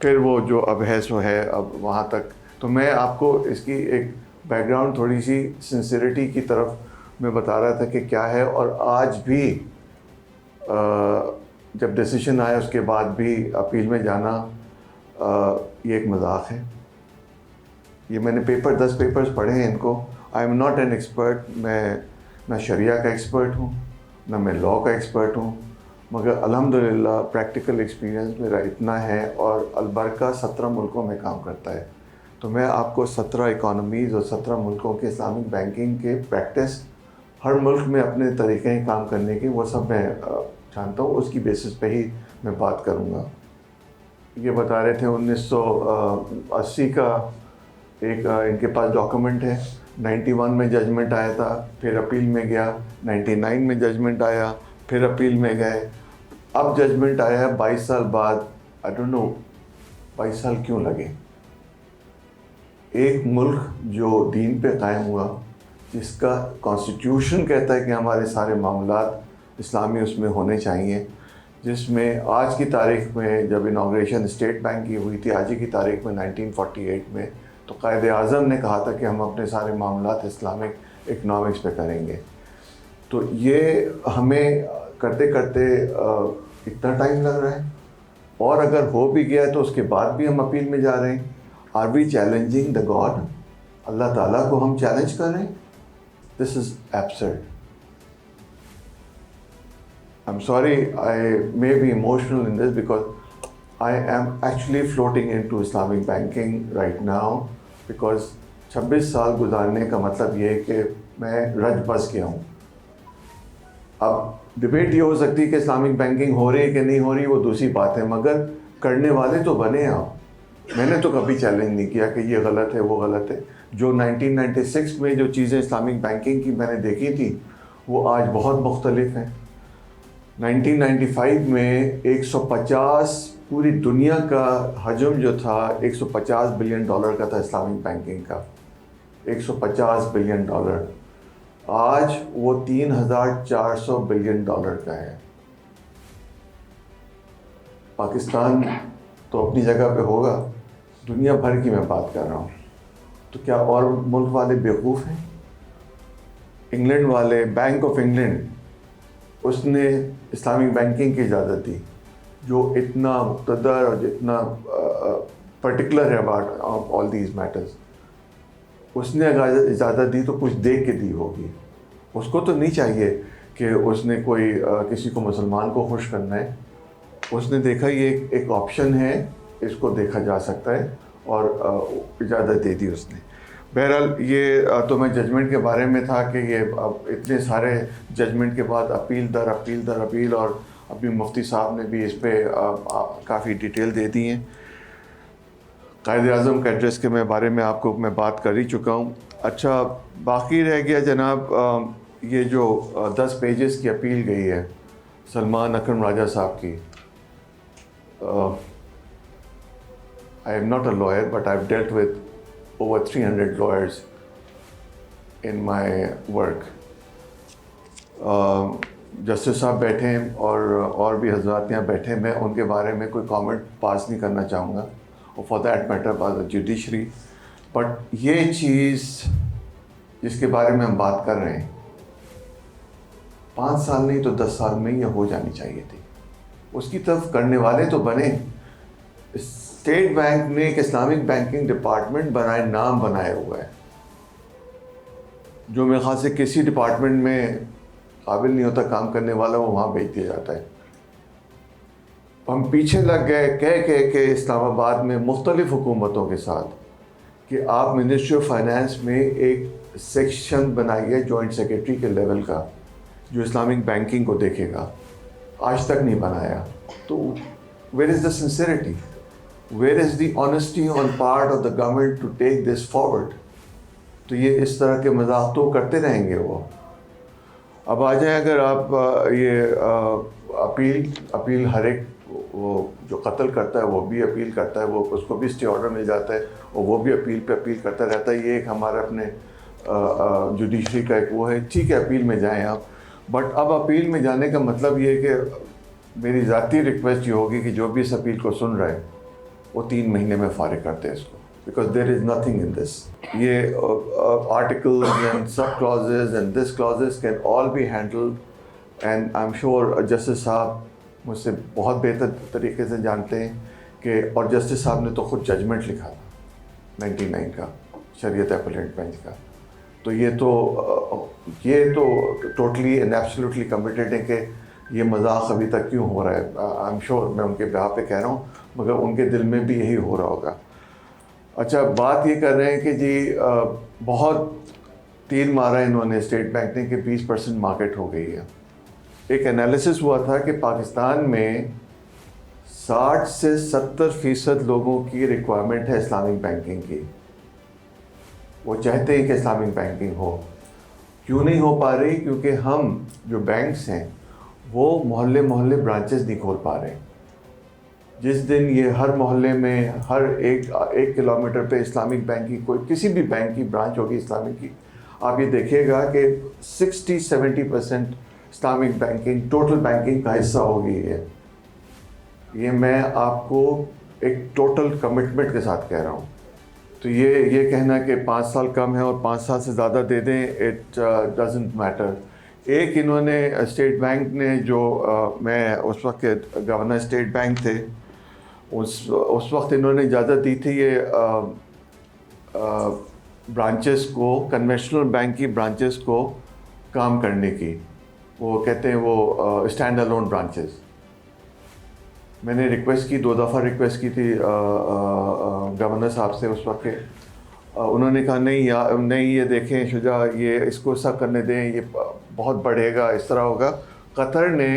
پھر وہ جو اب ہے سو ہے اب وہاں تک. تو میں آپ کو اس کی ایک بیک گراؤنڈ تھوڑی سی سنسیئرٹی کی طرف میں بتا رہا تھا کہ کیا ہے. اور آج بھی جب ڈیسیشن آیا اس کے بعد بھی اپیل میں جانا یہ ایک مذاق ہے. یہ میں نے 10 پیپرز پڑھے ہیں ان کو. I am not an expert, میں نہ شریعہ کا ایکسپرٹ ہوں نہ میں لاء کا ایکسپرٹ ہوں, مگر الحمدللہ پریکٹیکل ایکسپیرینس میرا اتنا ہے, اور البرکہ 17 ملکوں میں کام کرتا ہے. تو میں آپ کو 17 اکانومیز اور 17 ملکوں کے اسلامک بینکنگ کے پریکٹس ہر ملک میں اپنے طریقے کام کرنے کے، وہ سب میں جانتا ہوں، اس کی بیسس پہ ہی میں بات کروں گا۔ یہ بتا رہے تھے 1980 کا ایک ان کے پاس ڈاکومنٹ ہے، 91 میں ججمنٹ آیا تھا، پھر اپیل میں گیا، 99 میں ججمنٹ آیا، پھر اپیل میں گئے، اب ججمنٹ آیا ہے 22 سال بعد۔ آئی ڈونٹ نو 22 سال کیوں لگے۔ ایک ملک جو دین پہ قائم ہوا، جس کا کانسٹیٹیوشن کہتا ہے کہ ہمارے سارے معاملات اسلامی اس میں ہونے چاہیے، جس میں آج کی تاریخ میں جب انوگریشن اسٹیٹ بینک کی ہوئی تھی آج ہی کی تاریخ میں 1948 میں، تو قائد اعظم نے کہا تھا کہ ہم اپنے سارے معاملات اسلامک اکنامکس پہ کریں گے۔ تو یہ ہمیں کرتے کرتے اتنا ٹائم لگ رہا ہے، اور اگر ہو بھی گیا تو اس کے بعد بھی ہم اپیل میں جا رہے ہیں۔ Are we challenging the God? اللہ تعالیٰ کو ہم چیلنج کر رہے ہیں؟ This is absurd. I'm sorry, I may be emotional in this because I am actually floating into Islamic banking right now because 26 سال گزارنے کا مطلب یہ ہے کہ میں رج بس گیا ہوں۔ اب ڈبیٹ یہ ہو سکتی ہے کہ اسلامک بینکنگ ہو رہی ہے کہ نہیں ہو رہی، وہ دوسری بات ہے، مگر کرنے والے تو بنے آپ۔ میں نے تو کبھی چیلنج نہیں کیا کہ یہ غلط ہے وہ غلط ہے۔ جو 1996 میں جو چیزیں اسلامک بینکنگ کی میں نے دیکھی تھی وہ آج بہت مختلف ہیں۔ 1995 میں 150 پوری دنیا کا حجم جو تھا $150 بلین کا تھا اسلامک بینکنگ کا، $150 بلین۔ آج وہ $3400 بلین کا ہے۔ پاکستان تو اپنی جگہ پہ ہوگا، دنیا بھر کی میں بات کر رہا ہوں، تو کیا اور ملک والے بیوقوف ہیں؟ انگلینڈ والے، بینک آف انگلینڈ، اس نے اسلامک بینکنگ کی اجازت دی، جو اتنا مقتدر اور جتنا پرٹیکولر ہے اباؤٹ آل دیز میٹرز، اس نے اگر اجازت دی تو کچھ دیکھ کے دی ہوگی۔ اس کو تو نہیں چاہیے کہ اس نے کوئی کسی کو مسلمان کو خوش کرنا ہے، اس نے دیکھا یہ ایک آپشن ہے، اس کو دیکھا جا سکتا ہے، اور اجازت دے دی اس نے۔ بہرحال یہ تو میں ججمنٹ کے بارے میں تھا کہ یہ اب اتنے سارے ججمنٹ کے بعد اپیل در اپیل در اپیل، اور ابھی مفتی صاحب نے بھی اس پہ کافی ڈیٹیل دے دی ہیں۔ قائد اعظم کے ایڈریس کے بارے میں آپ کو میں بات کر ہی چکا ہوں۔ اچھا، باقی رہ گیا جناب یہ جو 10 پیجز کی اپیل گئی ہے سلمان اکرم راجہ صاحب کی۔ I am not a lawyer, but I've dealt with over 300 lawyers in my work. Justice صاحب بیٹھے ہیں اور بھی حضرات یہاں بیٹھے ہیں، میں ان کے بارے میں کوئی کامنٹ پاس نہیں کرنا چاہوں گا، اور فار دیٹ میٹر باز جوڈیشری۔ بٹ یہ چیز جس کے بارے میں ہم بات کر رہے ہیں 5 سال نہیں تو 10 سال میں یہ ہو جانی چاہیے تھی، اس کی طرف کرنے والے تو بنے۔ اسٹیٹ بینک نے ایک اسلامک بینکنگ ڈپارٹمنٹ بنائے، نام بنایا ہوا ہے، جو میرے خیال سے کسی ڈپارٹمنٹ میں قابل نہیں ہوتا کام کرنے والا، وہ وہاں بھیج دیا جاتا ہے۔ ہم پیچھے لگ گئے کہہ کہ اسلام آباد میں مختلف حکومتوں کے ساتھ کہ آپ منسٹری آف فائنانس میں ایک سیکشن بنائیے جوائنٹ سیکرٹری کے لیول کا جو اسلامک بینکنگ کو دیکھے گا، آج تک نہیں بنایا۔ تو where is the sincerity, where is the honesty on part of the government to take this forward? تو یہ اس طرح کے مذاق تو کرتے رہیں گے وہ۔ اب آ جائیں، اگر آپ یہ اپیل ہر ایک، وہ جو قتل کرتا ہے وہ بھی اپیل کرتا ہے، وہ اس کو بھی اسٹے آرڈر مل جاتا ہے اور وہ بھی اپیل پہ اپیل کرتا رہتا ہے۔ یہ ایک ہمارا اپنے جوڈیشری کا ایک وہ ہے، ٹھیک ہے اپیل میں جائیں آپ، بٹ اب اپیل میں جانے کا مطلب یہ ہے کہ میری ذاتی ریکویسٹ یہ ہوگی کہ جو بھی اس اپیل کو سن رہے وہ 3 مہینے میں فارغ کرتے ہیں اس کو، because there is nothing in this. یہ آرٹیکلز اینڈ سب clauses and this clauses can all be handled, and I am sure justice صاحب مجھ سے بہت بہتر طریقے سے جانتے ہیں کہ، اور جسٹس صاحب نے تو خود ججمنٹ لکھا تھا 99 کا شریعت اپیلیٹ بینچ کا، تو یہ تو ٹوٹلی اینڈ ایبسلیوٹلی کمیٹیڈ ہے کہ یہ مذاق ابھی تک کیوں ہو رہا ہے۔ آئی ایم شیور، میں ان کے بہا پہ کہہ رہا ہوں، مگر ان کے دل میں بھی یہی ہو رہا ہوگا۔ اچھا، بات یہ کر رہے ہیں کہ جی بہت تیر مارا انہوں نے اسٹیٹ بینک نے کہ 20% مارکیٹ ہو گئی ہے. ایک انالیسس ہوا تھا کہ پاکستان میں 60 سے 70% لوگوں کی ریکوائرمنٹ ہے اسلامک بینکنگ کی. وہ چاہتے ہیں کہ اسلامک بینکنگ ہو. کیوں نہیں ہو پا رہی؟ کیونکہ ہم جو بینکس ہیں وہ محلے محلے برانچز نہیں کھول پا رہے. جس دن یہ ہر محلے میں ہر ایک کلومیٹر پہ اسلامک بینک کی کوئی کسی بھی بینک کی برانچ ہوگی اسلامک کی, آپ یہ دیکھیے گا کہ 60-70% اسلامک بینکنگ ٹوٹل بینکنگ کا حصہ ہوگی. یہ میں آپ کو ایک ٹوٹل کمٹمنٹ کے ساتھ کہہ رہا ہوں. تو یہ کہنا کہ 5 سال کم ہے اور 5 سال سے زیادہ دے دیں, اٹ ڈزنٹ میٹر. ایک انہوں نے اسٹیٹ بینک نے جو میں اس وقت گورنر اسٹیٹ بینک تھے, اس وقت انہوں نے اجازت دی تھی یہ برانچز کو, کنونشنل بینک کی برانچز کو کام کرنے کی. وہ کہتے ہیں وہ اسٹینڈ الون برانچز. میں نے ریکویسٹ کی, 2 دفعہ ریکویسٹ کی تھی گورنر صاحب سے اس وقت. انہوں نے کہا نہیں یہ دیکھیں شجاع, یہ اس کو ایسا کرنے دیں, یہ بہت بڑھے گا, اس طرح ہوگا. قطر نے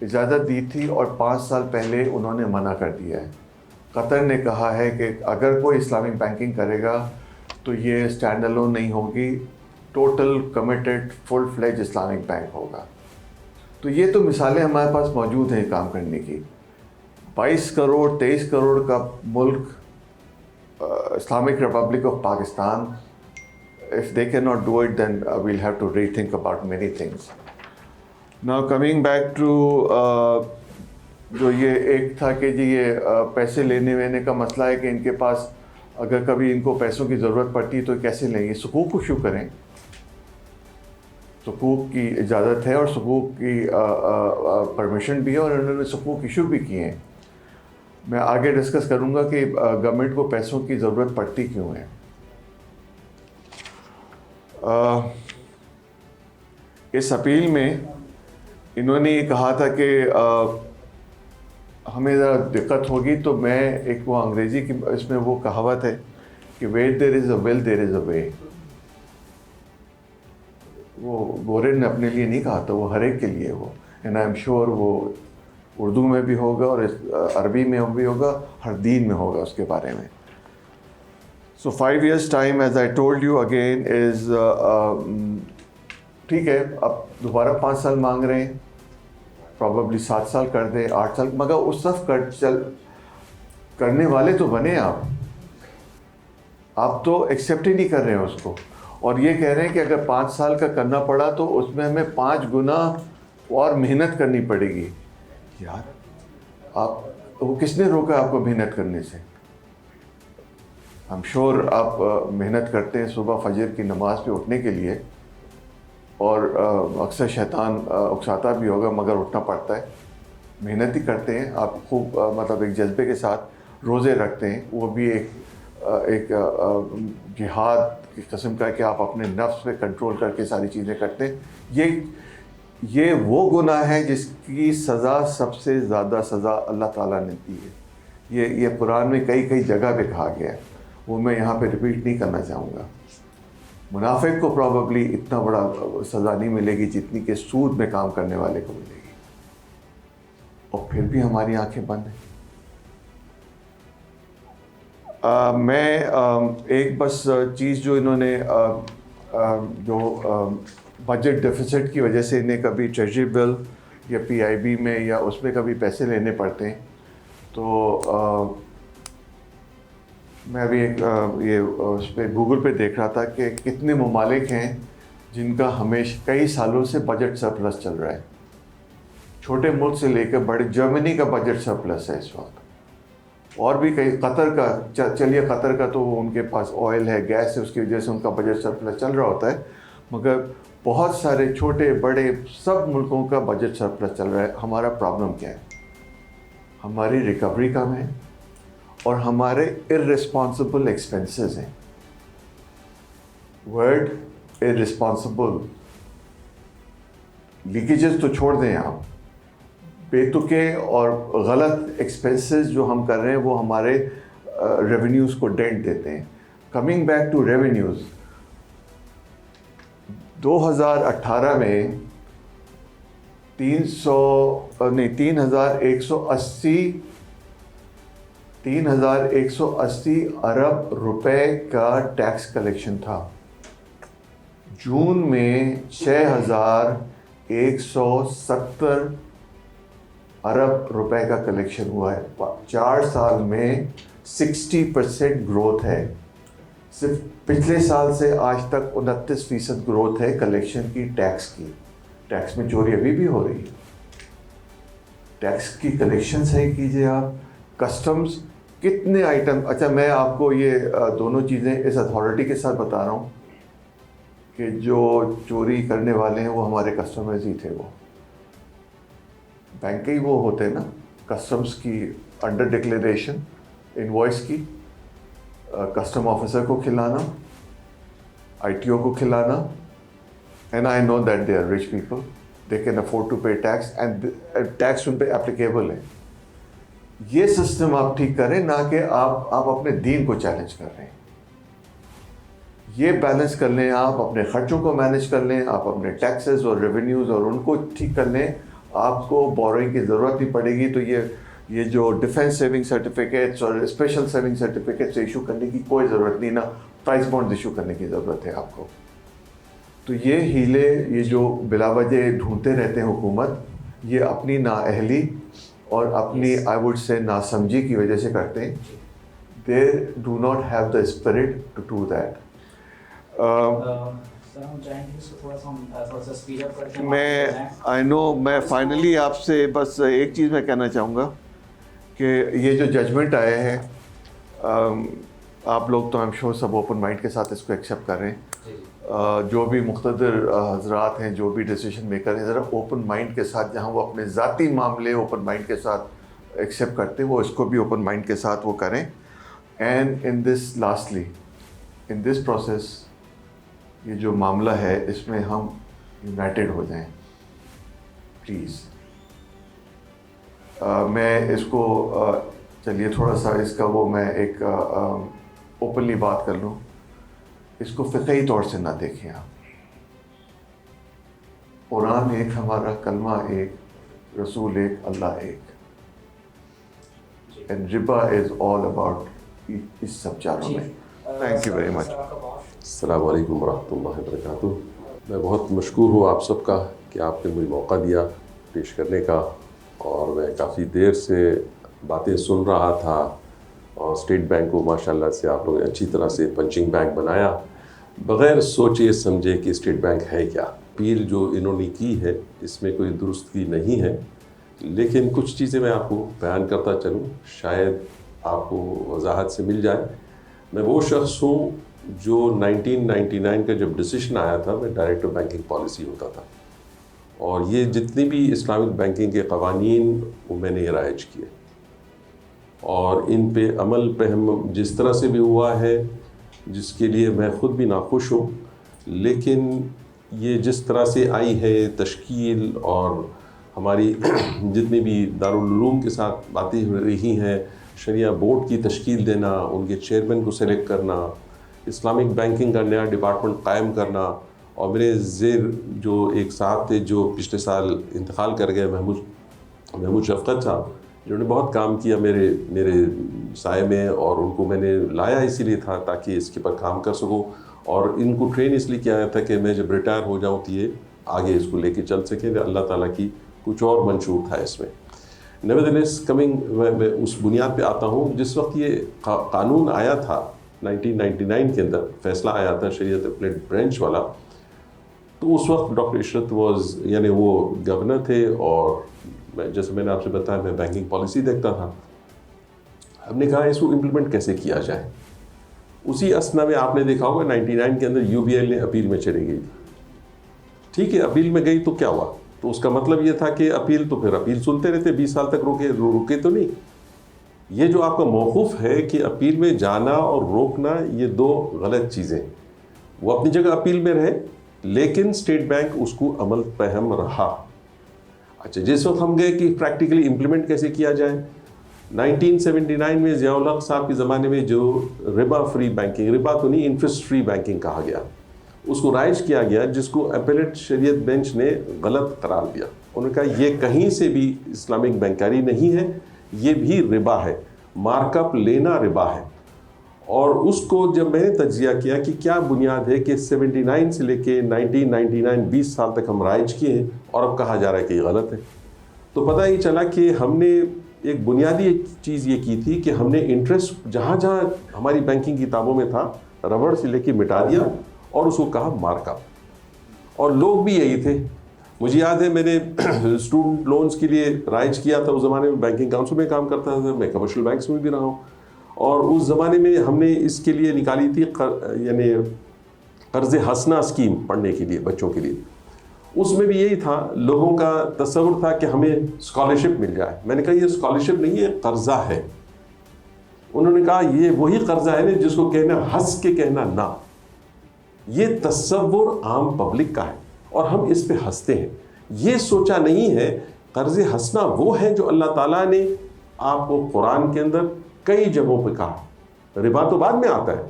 اجازت دی تھی اور 5 سال پہلے انہوں نے منع کر دیا ہے. قطر نے کہا ہے کہ اگر کوئی اسلامک بینکنگ کرے گا تو یہ اسٹینڈ الون نہیں ہوگی, ٹوٹل کمیٹڈ فل فلیج اسلامک بینک ہوگا. تو یہ تو مثالیں ہمارے پاس موجود ہیں کام کرنے کی. 22 کروڑ 23 کروڑ کا ملک Islamic Republic of Pakistan, if they cannot do it, then we'll have to rethink about many things. Now coming back to جو یہ ایک تھا کہ جی یہ پیسے لینے وینے کا مسئلہ ہے کہ ان کے پاس اگر کبھی ان کو پیسوں کی ضرورت پڑتی ہے تو کیسے لیں گے. سکوک ایشو کریں, سکوک کی اجازت ہے اور سکوک کی پرمیشن بھی ہے اور انہوں نے سکوک ایشو بھی کیے ہیں. میں آگے ڈسکس کروں گا کہ گورنمنٹ کو پیسوں کی ضرورت پڑتی کیوں ہے. اس اپیل میں انہوں نے یہ کہا تھا کہ ہمیں ذرا دقت ہوگی تو میں ایک وہ انگریزی کی اس میں وہ کہاوت ہے کہ where there is a will there is a way. وہ گورن نے اپنے لیے نہیں کہا تھا, وہ ہر ایک کے لیے وہ, اینڈ آئی ایم شیور وہ اردو میں بھی ہوگا اور عربی میں بھی ہوگا, ہر دین میں ہوگا اس کے بارے میں. سو 5 years time as I told you again is ٹھیک ہے. اب دوبارہ 5 سال مانگ رہے ہیں, پروبیبلی 7 سال کر دیں, 8 سال, مگر اس وقت کرنے والے تو بنے آپ تو ایکسیپٹ ہی نہیں کر رہے ہیں اس کو, اور یہ کہہ رہے ہیں کہ اگر 5 سال کا کرنا پڑا تو اس میں ہمیں 5 گنا اور محنت کرنی پڑے گی. یار آپ وہ کس نے روکا آپ کو محنت کرنے سے؟ ہم شور آپ محنت کرتے ہیں صبح فجر کی نماز پہ اٹھنے کے لیے, اور اکثر شیطان اکساتا بھی ہوگا مگر اٹھنا پڑتا ہے, محنت ہی کرتے ہیں آپ خوب, مطلب ایک جذبے کے ساتھ روزے رکھتے ہیں, وہ بھی ایک جہاد کی قسم کا ہے کہ آپ اپنے نفس پہ کنٹرول کر کے ساری چیزیں کرتے ہیں. یہ وہ گناہ ہے جس کی سزا سب سے زیادہ سزا اللہ تعالیٰ نے دی ہے. یہ قرآن میں کئی جگہ پہ کہا گیا ہے, وہ میں یہاں پہ ریپیٹ نہیں کرنا چاہوں گا. منافق کو پرابیبلی اتنا بڑا سزا نہیں ملے گی جتنی کہ سود میں کام کرنے والے کو ملے گی, اور پھر بھی ہماری آنکھیں بند ہیں. میں ایک بس چیز جو انہوں نے جو بجٹ ڈیفیسٹ کی وجہ سے انہیں کبھی ٹریجری بل یا PIB میں یا اس میں کبھی پیسے لینے پڑتے ہیں, تو میں ابھی یہ اس پہ گوگل پہ دیکھ رہا تھا کہ کتنے ممالک ہیں جن کا ہمیشہ کئی سالوں سے بجٹ سرپلس چل رہا ہے, چھوٹے ملک سے لے کر بڑے. جرمنی کا بجٹ سرپلس ہے اس وقت, اور بھی کئی, قطر کا چلیے قطر کا تو ان کے پاس آئل ہے, گیس ہے, اس کی وجہ سے ان کا بجٹ سرپلس چل رہا ہوتا ہے, مگر بہت سارے چھوٹے بڑے سب ملکوں کا بجٹ سرپلس چل رہا ہے. ہمارا پرابلم کیا ہے؟ ہماری ریکوری کم ہے اور ہمارے ارسپانسبل ایکسپینسز ہیں. ورڈ ارسپانسبل, لیکیجز تو چھوڑ دیں آپ, بے تکے اور غلط ایکسپینسز جو ہم کر رہے ہیں وہ ہمارے ریونیوز کو ڈینٹ دیتے ہیں. کمنگ بیک ٹو ریونیوز, 2018 میں 3,180 ارب روپے کا ٹیکس کلیکشن تھا. جون میں 6,170 ارب روپے کا کلیکشن ہوا ہے. 4 سال میں 60% گروتھ ہے. صرف پچھلے سال سے آج تک 29% گروتھ ہے کلیکشن کی ٹیکس کی. ٹیکس میں چوری ابھی بھی ہو رہی ہے. ٹیکس کی کلیکشن صحیح کیجئے آپ. کسٹمز کتنے آئٹم، اچھا میں آپ کو یہ دونوں چیزیں اس اتھارٹی کے ساتھ بتا رہا ہوں کہ جو چوری کرنے والے ہیں وہ ہمارے کسٹمرز ہی تھے. وہ بینک کے ہی وہ ہوتے ہیں نا، کسٹمز کی انڈر ڈکلیریشن انوائس کی کسٹم آفیسر کو کھلانا، آئی ٹی او کو کھلانا. And I know that they are rich people, they can afford to pay tax and tax ان پہ اپلیکیبل ہے. یہ سسٹم آپ ٹھیک کریں، نہ کہ آپ اپنے دین کو چیلنج کر رہے ہیں. یہ بیلنس کر لیں، آپ اپنے خرچوں کو مینیج کر لیں، آپ اپنے ٹیکسز اور ریونیوز اور ان کو ٹھیک کر لیں. آپ کو بورنگ کی ضرورت نہیں پڑے گی. تو یہ جو ڈیفینس سیونگ سرٹیفکیٹس اور اسپیشل سیونگ سرٹیفکیٹس ایشو کرنے کی کوئی ضرورت نہیں، نہ پرائز بانڈ ایشو کرنے کی ضرورت ہے آپ کو. تو یہ ہیلے، یہ جو بلا وجہ ڈھونڈتے رہتے ہیں حکومت، یہ اپنی نااہلی اور اپنی آئی وڈ سے ناسمجھی کی وجہ سے کرتے ہیں. They do not have the spirit to do that. میں فائنلی آپ سے بس ایک چیز میں کہنا چاہوں گا کہ یہ جو ججمنٹ آئے ہیں، آپ لوگ تو آئی am sure sub open mind کے ساتھ اس کو ایکسیپٹ کر رہے ہیں. جو بھی مقتدر حضرات ہیں، جو بھی ڈیسیشن میکر ہیں، ذرا اوپن مائنڈ کے ساتھ، جہاں وہ اپنے ذاتی معاملے اوپن مائنڈ کے ساتھ ایکسیپٹ کرتے ہیں، وہ اس کو بھی اوپن مائنڈ کے ساتھ وہ کریں. And in this lastly in this process, یہ جو معاملہ ہے اس میں ہم یونائٹڈ ہو جائیں پلیز. میں اس کو چلیے تھوڑا سا اس کا وہ میں ایک اوپنلی بات کر لوں. اس کو فقہی طور سے نہ دیکھیں آپ. قرآن ایک ہمارا، کلمہ ایک، رسول ایک، اللہ ایک. اینڈ ربا از آل اباؤٹ اس سب چاروں میں. Thank you very much. السلام علیکم ورحمۃ اللہ وبرکاتہ. میں بہت مشکور ہوں آپ سب کا کہ آپ نے مجھے موقع دیا پیش کرنے کا. اور میں کافی دیر سے باتیں سن رہا تھا، اور اسٹیٹ بینک کو ماشاءاللہ سے آپ لوگوں نے اچھی طرح سے پنچنگ بیگ بنایا، بغیر سوچے سمجھے کہ اسٹیٹ بینک ہے کیا. اپیل جو انہوں نے کی ہے اس میں کوئی درستگی نہیں ہے، لیکن کچھ چیزیں میں آپ کو بیان کرتا چلوں، شاید آپ کو وضاحت سے مل جائے. میں وہ شخص ہوں جو 1999 کا جب ڈیسیشن آیا تھا، میں ڈائریکٹر بینکنگ پالیسی ہوتا تھا، اور یہ جتنی بھی اسلامک بینکنگ کے قوانین وہ میں نے رائج کیے، اور ان پہ عمل پہ ہم جس طرح سے بھی ہوا ہے، جس کے لیے میں خود بھی ناخوش ہوں. لیکن یہ جس طرح سے آئی ہے تشکیل، اور ہماری جتنی بھی دارالعلوم کے ساتھ باتیں ہو رہی ہیں، شریعہ بورڈ کی تشکیل دینا، ان کے چیئرمین کو سلیکٹ کرنا، اسلامک بینکنگ کا نیا ڈپارٹمنٹ قائم کرنا، اور میرے زیر جو ایک صاحب تھے جو پچھلے سال انتقال کر گئے، محمود شفقت صاحب، جنہوں نے بہت کام کیا میرے سائے میں، اور ان کو میں نے لایا اسی لیے تھا تاکہ اس کے پر کام کر سکوں، اور ان کو ٹرین اس لیے کیا تھا کہ میں جب ریٹائر ہو جاؤں تو یہ آگے اس کو لے کے چل سکیں. اللہ تعالیٰ کی کچھ اور منشور تھا اس میں. نیورتھلیس کمنگ، میں اس بنیاد پہ آتا ہوں. جس وقت یہ قانون آیا تھا 1999 کے اندر، فیصلہ آیا تھا شریعت اپلیٹ برانچ والا، تو اس وقت ڈاکٹر عشرت یعنی وہ گورنر تھے، اور جیسے میں نے آپ سے بتایا میں بینکنگ پالیسی دیکھتا تھا. ہم نے کہا اس کو امپلیمنٹ کیسے کیا جائے. اسی اسنا میں آپ نے دیکھا ہوگا 99 کے اندر UBL نے اپیل میں چلی گئی. ٹھیک ہے، اپیل میں گئی تو کیا ہوا؟ تو اس کا مطلب یہ تھا کہ اپیل تو پھر اپیل سنتے رہتے، 20 سال تک روکے تو نہیں. یہ جو آپ کا موقف ہے کہ اپیل میں جانا اور روکنا، یہ دو غلط چیزیں. وہ اپنی جگہ اپیل میں رہے، لیکن اسٹیٹ بینک اس کو عمل پہم رہا. اچھا، جس وقت ہم گئے کہ پریکٹیکلی امپلیمنٹ کیسے کیا جائے، 1979 میں ضیاء الحق صاحب کے زمانے میں جو ربا فری بینکنگ، ربا تو نہیں، انٹرسٹ فری بینکنگ کہا گیا، اس کو رائج کیا گیا، جس کو اپیلیٹ شریعت بینچ نے غلط قرار دیا. انہوں نے کہا یہ کہیں سے بھی اسلامک بینکاری نہیں ہے، یہ بھی ربا ہے، مارک اپ لینا ربا ہے. اور اس کو جب میں نے تجزیہ کیا کہ کیا بنیاد ہے کہ 79 سے لے کے 1999 20 سال تک ہم رائج کیے ہیں اور اب کہا جا رہا ہے کہ یہ غلط ہے، تو پتہ ہی چلا کہ ہم نے ایک بنیادی چیز یہ کی تھی کہ ہم نے انٹرسٹ جہاں جہاں ہماری بینکنگ کتابوں میں تھا ربڑ سے لے کے مٹا دیا اور اس کو کہا مارک اپ. اور لوگ بھی یہی تھے. مجھے یاد ہے میں نے اسٹوڈنٹ لونز کے لیے رائج کیا تھا، اس زمانے میں بینکنگ کاؤنسل میں کام کرتا تھا، میں کمرشل بینکس میں بھی رہا ہوں. اور اس زمانے میں ہم نے اس کے لیے نکالی تھی یعنی قرض حسنہ اسکیم پڑھنے کے لیے بچوں کے لیے. اس میں بھی یہی تھا، لوگوں کا تصور تھا کہ ہمیں اسکالرشپ مل جائے. میں نے کہا یہ اسکالرشپ نہیں ہے، قرضہ ہے. انہوں نے کہا یہ وہی قرضہ ہے نا جس کو کہنا ہنس کے کہنا نہ. یہ تصور عام پبلک کا ہے اور ہم اس پہ ہنستے ہیں. یہ سوچا نہیں ہے قرض حسنہ وہ ہے جو اللہ تعالیٰ نے آپ کو قرآن کے اندر کئی جگہوں پہ کہا. ربا تو بعد میں آتا ہے.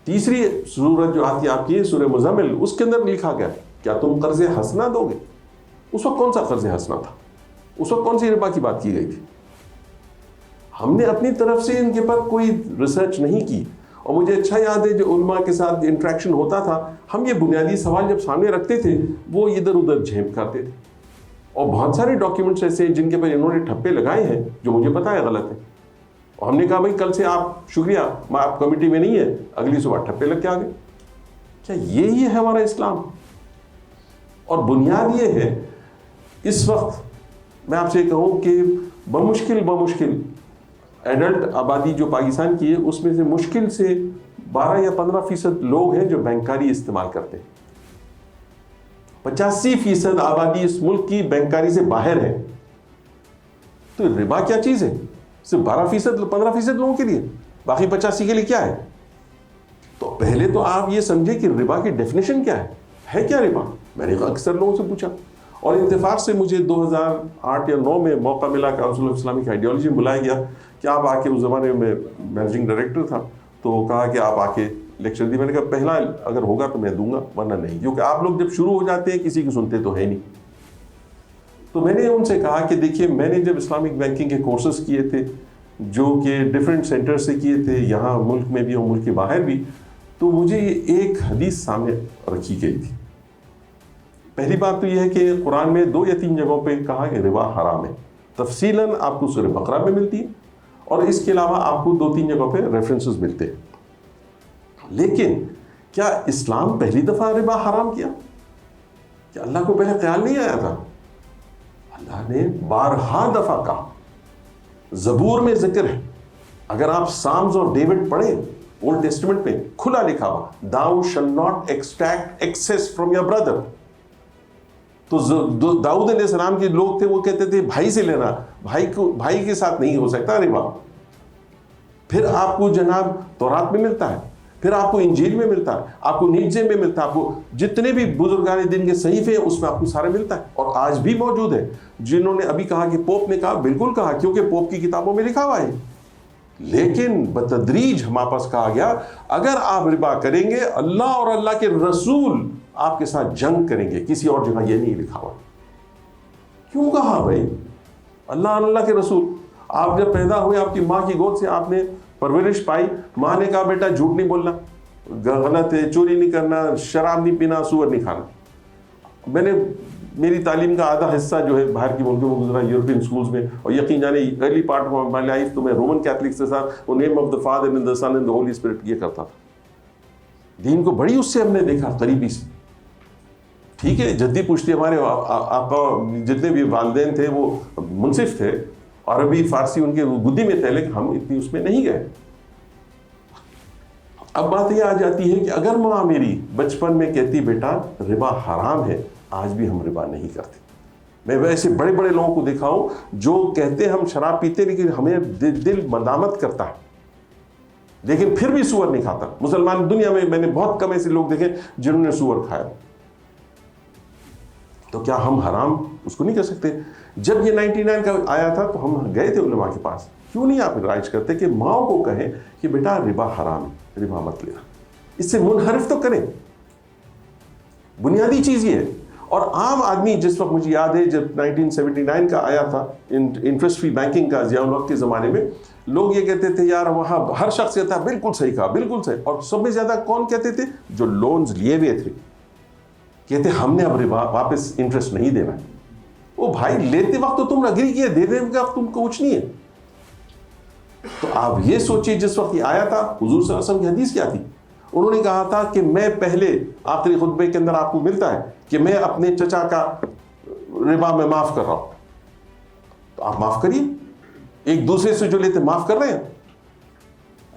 تیسری سورت جو آتی ہے آپ کی سورہ مزمل، اس کے اندر لکھا گیا کیا تم قرض حسنہ دو گے. اس وقت کون سا قرض حسنہ تھا؟ اس وقت کون سی ربا کی بات کی گئی تھی؟ ہم نے اپنی طرف سے ان کے پر کوئی ریسرچ نہیں کی. اور مجھے اچھا یاد ہے جو علماء کے ساتھ انٹریکشن ہوتا تھا، ہم یہ بنیادی سوال جب سامنے رکھتے تھے وہ ادھر ادھر جھینپ کرتے تھے. اور بہت سارے ڈاکیومنٹس ایسے ہیں جن کے پر انہوں نے ٹھپے لگائے ہیں جو مجھے پتا ہے غلط ہے. اور ہم نے کہا بھائی کل سے آپ شکریہ آپ کمیٹی میں نہیں ہے، اگلی صبح ٹھپے لگ کے آ گئے. کیا یہی ہے ہمارا اسلام؟ اور بنیاد یہ ہے اس وقت میں آپ سے کہوں کہ بمشکل ایڈلٹ آبادی جو پاکستان کی ہے اس میں سے مشکل سے 12 یا 15% لوگ ہیں جو بینکاری استعمال کرتے ہیں. 85% آبادی اس ملک کی بینکاری سے باہر ہے. تو ربا کیا چیز ہے؟ صرف 12% 15% لوگوں کے لیے، باقی 85 کے لیے کیا ہے؟ تو پہلے تو آپ یہ سمجھے کہ ربا کی ڈیفینیشن کیا ہے کیا ربا؟ میں نے اکثر لوگوں سے پوچھا اور اتفاق سے مجھے 2008 یا 9 میں موقع ملا کاؤنسل آف اسلامک آئیڈیالوجی میں بلایا گیا کہ آپ آ کے، اس زمانے میں مینیجنگ ڈائریکٹر تھا، تو کہا کہ آپ آ کے لیکچر دی. میں نے کہا پہلا اگر ہوگا تو میں دوں گا ورنہ نہیں، کیونکہ آپ لوگ جب شروع ہو جاتے ہیں کسی کی سنتے تو ہے نہیں. تو میں نے ان سے کہا کہ دیکھیے میں نے جب اسلامک بینکنگ کے کورسز کیے تھے جو کہ ڈفرینٹ سینٹر سے کیے تھے، یہاں ملک میں بھی اور ملک کے باہر بھی، تو مجھے ایک حدیث سامنے رکھی گئی تھی. پہلی بات تو یہ ہے کہ قرآن میں 2 یا 3 جگہوں پہ کہا کہ ربا حرام ہے. تفصیلاً آپ کو سورہ بقرہ میں ملتی ہے اور اس کے علاوہ آپ کو 2-3 جگہوں پہ ریفرنسز ملتے ہیں. لیکن کیا اسلام پہلی دفعہ ربا حرام کیا؟ کیا اللہ کو پہلے خیال نہیں آیا تھا؟ اللہ نے بارہا دفعہ کہا. زبور میں ذکر ہے، اگر آپ سامز اور ڈیوڈ پڑھیں اولڈ ٹیسٹمنٹ میں کھلا لکھا ہوا thou shall not extract excess from your brother. تو داؤد علیہ السلام کے لوگ تھے وہ کہتے تھے بھائی سے لینا، بھائی کے ساتھ نہیں ہو سکتا ربا. پھر آپ کو جناب تورات میں ملتا ہے، پھر آپ کو انجیل میں ملتا ہے، آپ کو نیچے میں ملتا ہے، آپ کو جتنے بھی بزرگان دین کے صحیفے ہیں اس میں آپ کو سارے ملتا ہے. اور آج بھی موجود ہے. جنہوں نے ابھی کہا کہ پوپ نے کہا، بالکل کہا، کیونکہ پوپ کی کتابوں میں لکھا ہوا ہے. لیکن بتدریج ہمارے پاس کہا گیا اگر آپ ربا کریں گے اللہ اور اللہ کے رسول آپ کے ساتھ جنگ کریں گے. کسی اور جگہ یہ نہیں لکھا ہوا. کیوں کہا بھائی؟ اللہ اور اللہ کے رسول. آپ جب پیدا ہوئے آپ کی ماں کی گود سے آپ نے پرورش پائی، ماں نے کہا بیٹا جھوٹ نہیں بولنا، غلط ہے، چوری نہیں کرنا، شراب نہیں پینا، سور نہیں کھانا. میں نے میری تعلیم کا آدھا حصہ جو ہے باہر کی ملکوں میں گزرا، یورپین اسکولز میں، اور یقین جانے early part of my life تو میں رومن کیتھلک سے ساتھ وہ name of the father and the son and the holy spirit یہ کرتا تھا. دین کو بڑی اس سے ہم نے دیکھا قریبی سے. ٹھیک ہے، جدی پشتی ہمارے آقا جتنے بھی والدین تھے وہ منصف تھے، عربی فارسی ان کے گدی میں تھے، لیکن ہم اتنی اس میں نہیں گئے. اب بات یہ آ جاتی ہے کہ اگر ماں میری بچپن میں کہتی بیٹا ربا حرام ہے، آج بھی ہم ربا نہیں کرتے. میں ویسے بڑے بڑے لوگوں کو دیکھا ہوں جو کہتے ہم شراب پیتے لیکن ہمیں دل ملامت کرتا ہے، لیکن پھر بھی سور نہیں کھاتا. مسلمان دنیا میں نے بہت کم ایسے لوگ دیکھے جنہوں نے سور کھایا. تو کیا ہم حرام اس کو نہیں کر سکتے؟ جب یہ 99 کا آیا تھا تو ہم گئے تھے علماء کے پاس. کیوں نہیں آپ رائج کرتے کہ ماؤں کو کہیں کہ بیٹا ربا حرام ہے، ربا مت لینا، اس سے منحرف تو کریں. بنیادی چیز یہ ہے. اور عام آدمی جس وقت مجھے یاد ہے جب 1979 کا آیا تھا انٹرسٹ فری بینکنگ کا ضیاء الحق کے زمانے میں, لوگ یہ کہتے تھے یار وہاں ہر شخص کہتا ہے بالکل صحیح کہا, بالکل صحیح. اور سب میں زیادہ کون کہتے تھے؟ جو لونز لیے ہوئے تھے, کہتے ہم نے اب واپس انٹرسٹ نہیں دینا. وہ بھائی لیتے وقت تو تم اگری کیے, دے دیں گے اب تم کو کچھ نہیں ہے. تو آپ یہ سوچیے جس وقت یہ آیا تھا حضور صلی اللہ علیہ وسلم کی حدیث کیا تھی؟ انہوں نے کہا تھا کہ میں پہلے آخری خطبے کے اندر آپ کو ملتا ہے کہ میں اپنے چچا کا ربا میں معاف کر رہا ہوں. تو آپ معاف کریے, ایک دوسرے سے جو لیتے معاف کر رہے ہیں.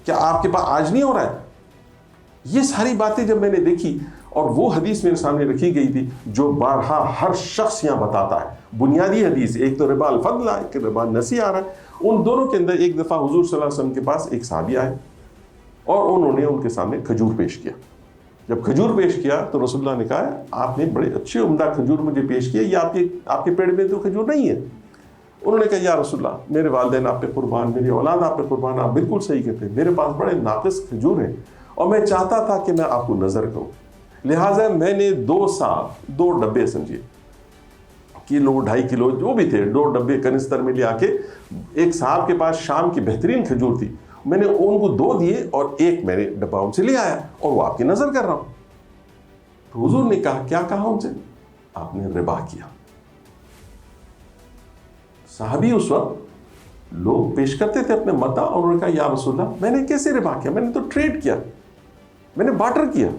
کیا آپ کے پاس آج نہیں ہو رہا ہے؟ یہ ساری باتیں جب میں نے دیکھی, اور وہ حدیث میرے سامنے رکھی گئی تھی جو بارہا ہر شخص یہاں بتاتا ہے, بنیادی حدیث, ایک تو ربا الفضل ہے, ایک ربا النسی آ رہا ہے. ان دونوں کے اندر ایک دفعہ حضور صلی اللہ علیہ وسلم کے پاس ایک صحابی آئے اور انہوں نے ان کے سامنے کھجور پیش کیا. جب کھجور پیش کیا تو رسول اللہ نے کہا آپ نے بڑے اچھے عمدہ کھجور مجھے پیش کیا, یہ آپ کے پیڑ میں تو کھجور نہیں ہے. انہوں نے کہا یا رسول اللہ میرے والدین آپ پہ قربان, میری اولاد آپ پہ قربان, آپ بالکل صحیح کہتے ہیں, میرے پاس بڑے ناقص کھجور ہیں اور میں چاہتا تھا کہ میں آپ کو نظر کروں, لہٰذا میں نے 2 ڈبے سمجھیے کلو 2.5 کلو جو بھی تھے 2 ڈبے کنستر میں لے آ کے, ایک صاحب کے پاس شام کی بہترین کھجور تھی, میں نے ان کو 2 دیے اور ایک میں نے ڈبہ ان سے لے آیا اور وہ آپ کی نظر کر رہا ہوں. تو حضور نے کہا کیا کہا ان سے؟ آپ نے ربا کیا. صحابی اس وقت لوگ پیش کرتے تھے اپنے متا, اور انہوں نے کہا یا رسول اللہ میں نے کیسے ربا کیا؟ میں نے تو ٹریڈ کیا, میں نے بارٹر کیا,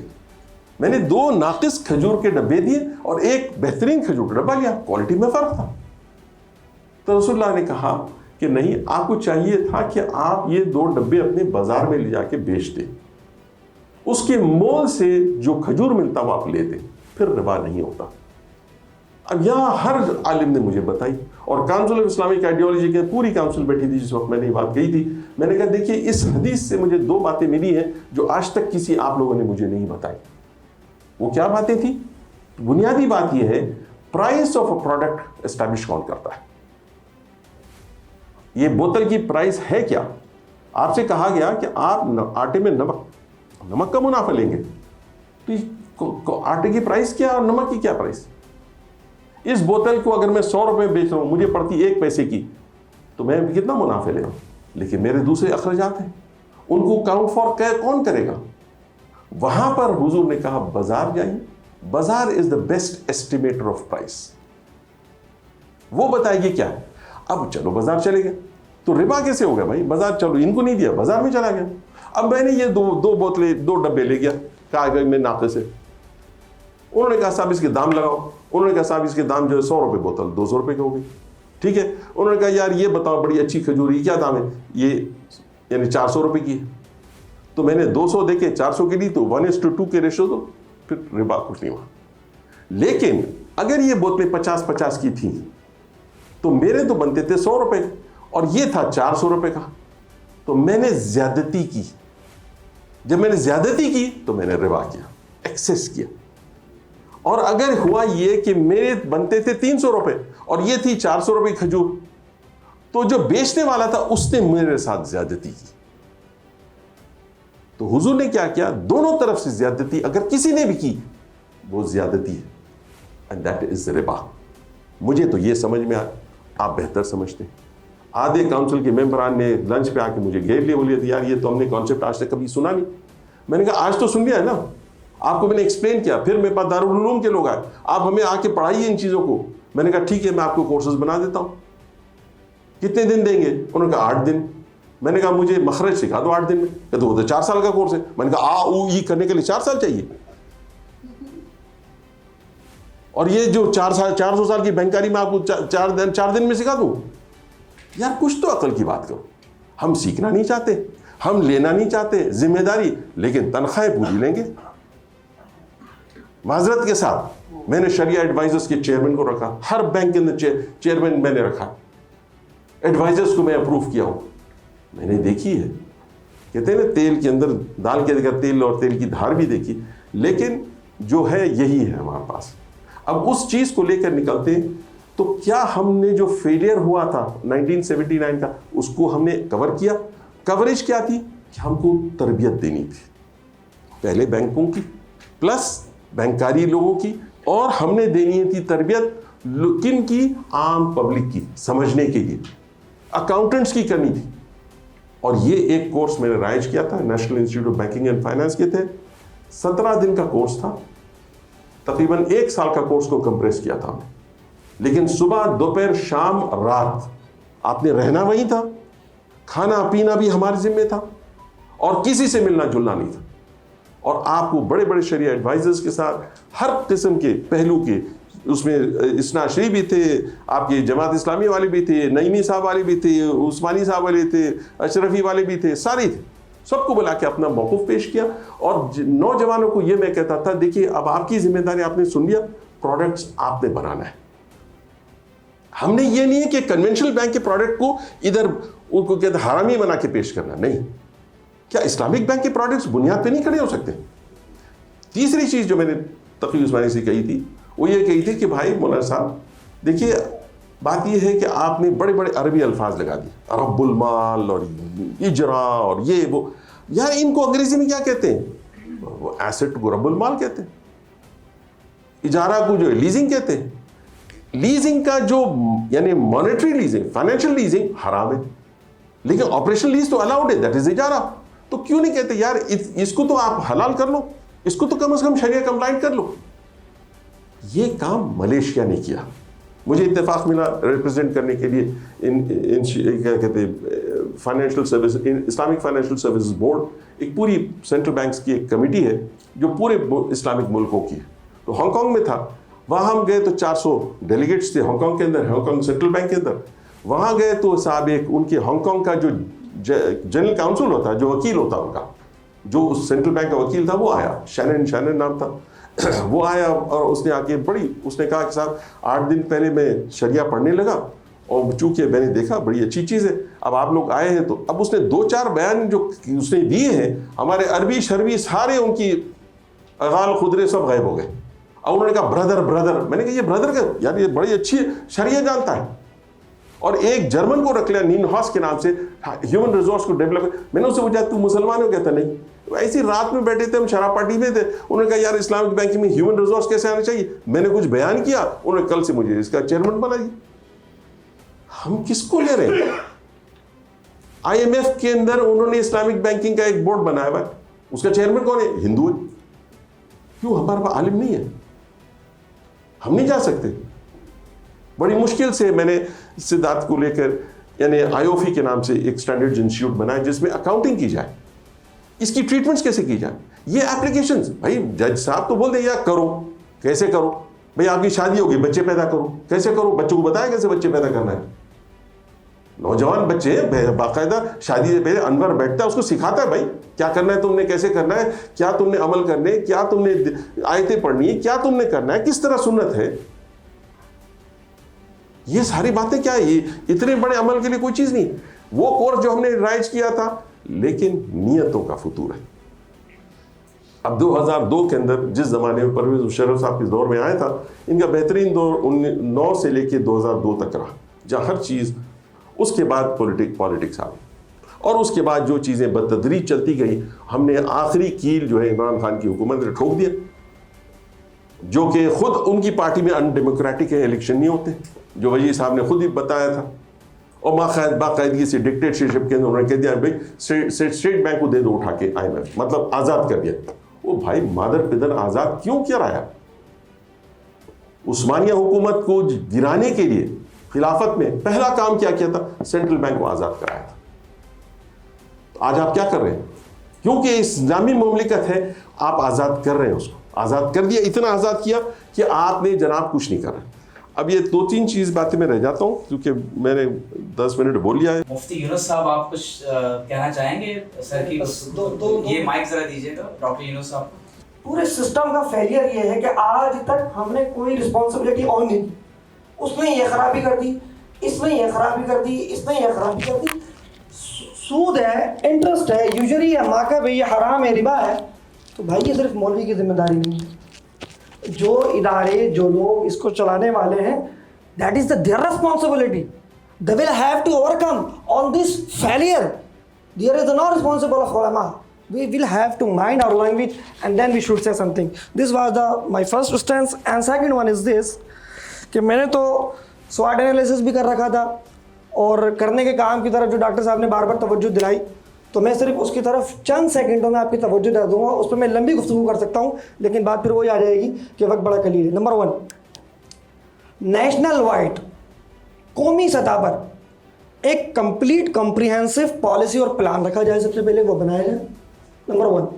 میں نے 2 ناقص کھجور کے ڈبے دیے اور ایک بہترین کھجور کا ڈبہ لیا, کوالٹی میں فرق تھا. تو رسول اللہ نے کہا کہ نہیں, آپ کو چاہیے تھا کہ آپ یہ 2 ڈبے اپنے بازار میں لے جا کے بیچ دیں, اس کے مول سے جو کھجور ملتا وہ آپ لیتے, پھر ربا نہیں ہوتا. اب یہاں ہر عالم نے مجھے بتائی, اور کاؤنسل آف اسلامک آئیڈیالوجی کے پوری کاؤنسل بیٹھی تھی جس وقت میں نے یہ بات کہی تھی. میں نے کہا دیکھیے اس حدیث سے مجھے 2 باتیں ملی ہیں جو آج تک کسی آپ لوگوں نے مجھے نہیں بتائی. وہ کیا باتیں تھیں؟ بنیادی بات یہ ہے price of a product establish کون کرتا ہے. یہ بوتل کی پرائس ہے کیا؟ آپ سے کہا گیا کہ آپ آٹے میں نمک کا منافع لیں گے, تو آٹے کی پرائس کیا اور نمک کی کیا پرائس؟ اس بوتل کو اگر میں 100 روپے بیچ رہا ہوں, مجھے پڑتی 1 پیسے کی, تو میں کتنا منافع لے رہا ہوں, لیکن میرے دوسرے اخراجات ہیں, ان کو کاؤنٹ فار کون کرے گا؟ وہاں پر حضور نے کہا بازار جائیے, بازار از دا بیسٹ ایسٹیمیٹر آف پرائس, وہ بتائیے کیا ہے. اب چلو بازار چلے گئے, تو ربا کیسے ہو گیا بھائی؟ بازار چلو ان کو نہیں دیا, بازار میں چلا گیا. اب میں نے یہ 2 بوتلیں 2 ڈبے لے گیا, کہا کہ میں ناقص ہے. انہوں نے کہا صاحب اس کے دام لگاؤ. انہوں نے کہا صاحب اس کے دام جو ہے 100 روپے بوتل 200 روپے کی ہو گئی. ٹھیک ہے. انہوں نے کہا یار یہ بتاؤ بڑی اچھی کھجوری کیا دام ہے؟ یہ یعنی 400 روپے کی ہے. تو میں نے 200 دے کے 400 کی لی, تو 1:2 کے ریشو, تو پھر ربا کچھ نہیں ہوا. لیکن اگر یہ بوتلیں 50-50 کی تھیں تو میرے تو بنتے تھے 100 روپے اور یہ تھا 400 روپے کا, تو میں نے زیادتی کی. جب میں نے زیادتی کی تو میں نے ربا کیا, ایکسس کیا. اور اگر ہوا یہ کہ میرے بنتے تھے 300 روپے اور یہ تھی 400 روپے کھجور, تو جو بیچنے والا تھا اس نے میرے ساتھ زیادتی کی. تو حضور نے کیا کیا؟ دونوں طرف سے زیادتی اگر کسی نے بھی کی وہ زیادتی ہے, and that is ربا. مجھے تو یہ سمجھ میں آپ بہتر سمجھتے ہیں. آدھے کاؤنسل کے ممبران نے لنچ پہ آ کے مجھے گھیر لیا, بولے یار یہ تو ہم نے کانسیپٹ آج تک کبھی سنا نہیں. میں نے کہا آج تو سن لیا ہے نا, آپ کو میں نے ایکسپلین کیا. پھر میرے پاس دارالعلوم کے لوگ آئے, آپ ہمیں آ کے پڑھائیے ان چیزوں کو. میں نے کہا ٹھیک ہے میں آپ کو کورسز بنا دیتا ہوں. کتنے دن دیں گے؟ انہوں نے کہا 8 دن. میں نے کہا مجھے مخرج سکھا دو 8 دن میں. کہتے وہ تو 4 سال کا کورس ہے. میں نے کہا ای کرنے کے لیے 4 سال چاہیے, اور یہ جو 400 سال کی بینکاری میں آپ کو 4 دن میں سکھا دوں؟ یار کچھ تو عقل کی بات کرو. ہم سیکھنا نہیں چاہتے, ہم لینا نہیں چاہتے ذمہ داری, لیکن تنخواہیں پوری لیں گے. معذرت کے ساتھ میں نے شریعہ ایڈوائزرز کے چیئرمین کو رکھا, ہر بینک کے اندر چیئرمین میں نے رکھا, ایڈوائزرز کو میں اپروو کیا ہوں. میں نے دیکھی ہے, کہتے ہیں نا تیل کے اندر دال کے اندر تیل اور تیل کی دھار بھی دیکھی, لیکن جو ہے یہی ہے ہمارے پاس. اب اس چیز کو لے کر نکلتے ہیں تو کیا ہم نے جو فیلئر ہوا تھا 1979 کا اس کو ہم نے کور کیا؟ کوریج کیا تھی کہ ہم کو تربیت دینی تھی پہلے بینکوں کی, پلس بینکاری لوگوں کی, اور ہم نے دینی تھی تربیت کن کی, عام پبلک کی, سمجھنے کے لیے اکاؤنٹنٹس کی کرنی تھی. اور یہ ایک کورس میں نے رائج کیا تھا national institute of banking and finance کے تھے. 17 دن کا کورس تھا, تقریباً 1 سال کا کورس کو کمپریس کیا تھا ہم نے. لیکن صبح دوپہر شام رات آپ نے رہنا وہیں تھا, کھانا پینا بھی ہمارے ذمہ تھا, اور کسی سے ملنا جلنا نہیں تھا. اور آپ کو بڑے بڑے شرعی ایڈوائزرز کے ساتھ ہر قسم کے پہلو کے, اس میں اسنا شریف بھی تھے, آپ کے جماعت اسلامی والے بھی تھے, نعیمی صاحب والے بھی تھے, عثمانی صاحب والے تھے, اشرفی والے بھی تھے, سارے تھے. سب کو بلا کے اپنا موقف پیش کیا. اور نوجوانوں کو یہ میں کہتا تھا, دیکھیے اب آپ کی ذمہ داری, آپ نے سن لیا, پروڈکٹس آپ نے بنانا ہے. ہم نے یہ نہیں ہے کہ کنونشنل بینک کے پروڈکٹ کو ادھر ان کو کہتے حرامی بنا کے پیش کرنا, نہیں. کیا اسلامک بینک کے پروڈکٹس بنیاد پہ نہیں کھڑے ہو سکتے؟ تیسری چیز جو میں نے تقی عثمانی سے کہی تھی, وہ یہ کہی تھی کہ بھائی مولانا صاحب دیکھیے, بات یہ ہے کہ آپ نے بڑے بڑے عربی الفاظ لگا دیے, رب المال اور اجرا اور یہ وہ. یار ان کو انگریزی میں کیا کہتے ہیں؟ وہ ایسٹ کو رب المال کہتے ہیں, اجارہ کو جو لیزنگ کہتے ہیں. لیزنگ کا جو یعنی مانیٹری لیزنگ, فائنینشیل لیزنگ حرام ہے, لیکن آپریشن لیز تو الاؤڈ ہے, دیٹ از اجارہ. تو کیوں نہیں کہتے یار اس کو تو آپ حلال کر لو, اس کو تو کم از کم شریعہ کمپلائنٹ کر لو. یہ کام ملیشیا نے کیا. مجھے اتفاق ملا ریپرزینٹ کرنے کے لیے کیا کہتے ہیں financial service, Islamic financial services board, ایک پوری سینٹرل بینکس کی ایک کمیٹی ہے جو پورے اسلامک ملکوں کی ہے. تو ہانگ کانگ میں تھا, وہاں ہم گئے تو 400 ڈیلیگیٹس تھے ہانگ کانگ کے اندر, ہانگ کانگ سینٹرل بینک کے اندر. وہاں گئے تو صاحب ایک ان کے ہانگ کانگ کا جو جنرل کاؤنسل ہوتا, جو وکیل ہوتا ان کا, جو اس سینٹرل بینک کا وکیل تھا, وہ آیا, شینن نام تھا. وہ آیا اور اس نے آ کے اس نے کہا کہ صاحب 8 دن پہلے میں شریعہ پڑھنے لگا, اور چونکہ میں نے دیکھا بڑی اچھی چیز ہے, اب آپ لوگ آئے ہیں. تو اب اس نے 2-4 بیان جو اس نے دیے ہیں, ہمارے عربی شربی سارے ان کی اغال خدرے سب غائب ہو گئے. اور انہوں نے کہا بردر. میں نے کہا یہ بردر کا یار یہ بڑی اچھی شریعہ جانتا ہے. اور ایک جرمن کو رکھ لیا نین ہاس کے نام سے, ہیومن ریسورس کو ڈیولپ. میں نے اس سے پوچھا تو مسلمان ہو؟ کہتا نہیں. ایسی رات میں بیٹھے تھے ہم, شراب پارٹی میں تھے. انہوں نے کہا یار اسلامک بینکنگ میں ہیومن ریسورس کیسے آنا چاہیے. میں نے کچھ بیان کیا, انہوں نے کل سے مجھے اس کا چیئرمین بنا دیا. ہم کس کو لے رہے ہیں؟ IMF کے اندر انہوں نے اسلامک بینکنگ کا ایک بورڈ بنایا ہوا ہے, اس کا چیئرمین کون ہے؟ ہندو ہے. کیوں؟ ہمارے پاس عالم نہیں ہے, ہم نہیں جا سکتے. بڑی مشکل سے میں نے سدھارتھ کو لے کر یعنی IOFI کے نام سے ایک اسٹینڈرڈ انسٹیٹیوٹ بنایا جس میں اکاؤنٹنگ کی جائے, اس کی ٹریٹمنٹس کیسے کی جائے. یہ اپلیکیشنز بھائی جج صاحب تو بول دیں یا کرو, کیسے کرو بھائی, آپ کی شادی ہوگی, بچے پیدا کرو, کیسے کرو, بچوں کو بتایا کیسے بچے پیدا کرنا ہے. نوجوان بچے باقاعدہ شادی سے پہلے انور بیٹھتا ہے, اس کو سکھاتا ہے بھائی کیا کرنا ہے تم نے, کیسے کرنا ہے, کیا تم نے عمل کرنے, کیا تم نے آیتیں پڑھنی ہے, کیا تم نے کرنا ہے, کس طرح سنت ہے. یہ ساری باتیں کیا ہے, یہ اتنے بڑے عمل کے لیے کوئی چیز نہیں. وہ کورس جو ہم نے رائج کیا تھا, لیکن نیتوں کا فطور ہے. اب 2002 کے اندر جس زمانے میں پرویز مشرف صاحب کے دور میں آیا تھا, ان کا بہترین دور 9 سے لے کے 2002 تک رہا, جہاں ہر چیز, اس کے بعد پولیٹکس آ گئی, اور اس کے بعد جو چیزیں بتدریج چلتی گئی, ہم نے آخری کیل جو ہے عمران خان کی حکومت نے ٹھوک دیا, جو کہ خود ان کی پارٹی میں ان ڈیموکریٹک ہے, الیکشن نہیں ہوتے, جو وزیر صاحب نے خود ہی بتایا تھا. اور باقاعدگی سے ڈکٹیٹرشپ کے اندر انہوں نے کہہ دیا بھائی اسٹیٹ بینک کو دے دو اٹھا کے IMF, مطلب آزاد کر دیا. وہ بھائی مادر پدر آزاد کیوں کیا رہا؟ عثمانیہ حکومت کو گرانے کے لیے خلافت میں پہلا کام کیا کیا تھا؟ سینٹرل بینک کو آزاد کرایا تھا. آج آپ کیا کر رہے ہیں؟ کیونکہ اسلامی مملکت ہے, آپ آزاد کر رہے ہیں, اس کو آزاد کر دیا, اتنا آزاد کیا کہ آپ نے جناب کچھ نہیں کر رہے. اب یہ 2-3 چیز باتیں میں رہ جاتا ہوں کیونکہ میں نے 10 منٹ بول لیا ہے. مفتی یونس صاحب آپ کچھ کہنا چاہیں گے سر کی؟ یہ مائک ذرا دیجیے گا ڈاکٹر یونس صاحب. پورے سسٹم کا فیلئر یہ ہے کہ آج تک ہم نے کوئی رسپانسبلٹی آن نہیں کی. اس نے یہ خرابی کر دی, اس نے یہ خرابی کر دی, اس نے یہ خرابی کر دی. سود ہے, انٹرسٹ ہے, یوجری ہے, ماکب ہے, یہ حرام ہے, ربا ہے. تو بھائی یہ صرف مولوی کی ذمہ داری نہیں ہے, جو ادارے جو لوگ اس کو چلانے والے ہیں, that is their responsibility. They will have to overcome on this failure. There is no responsible of ulama. We will have to mind our language and then we should say something. This was my first stance. And second one is this کہ میں نے تو SWOT analysis بھی کر رکھا تھا اور کرنے کے کام کی طرف جو ڈاکٹر صاحب نے بار بار توجہ دلائی تو میں صرف اس کی طرف چند سیکنڈوں میں آپ کی توجہ دے دوں گا. اس پہ میں لمبی گفتگو کر سکتا ہوں لیکن بات پھر وہی آ جائے گی کہ وقت بڑا قلیل ہے. نمبر 1, نیشنل وائڈ قومی سطح پر ایک کمپلیٹ کمپریہنسو پالیسی اور پلان رکھا جائے, سب سے پہلے وہ بنایا جائے. نمبر 1.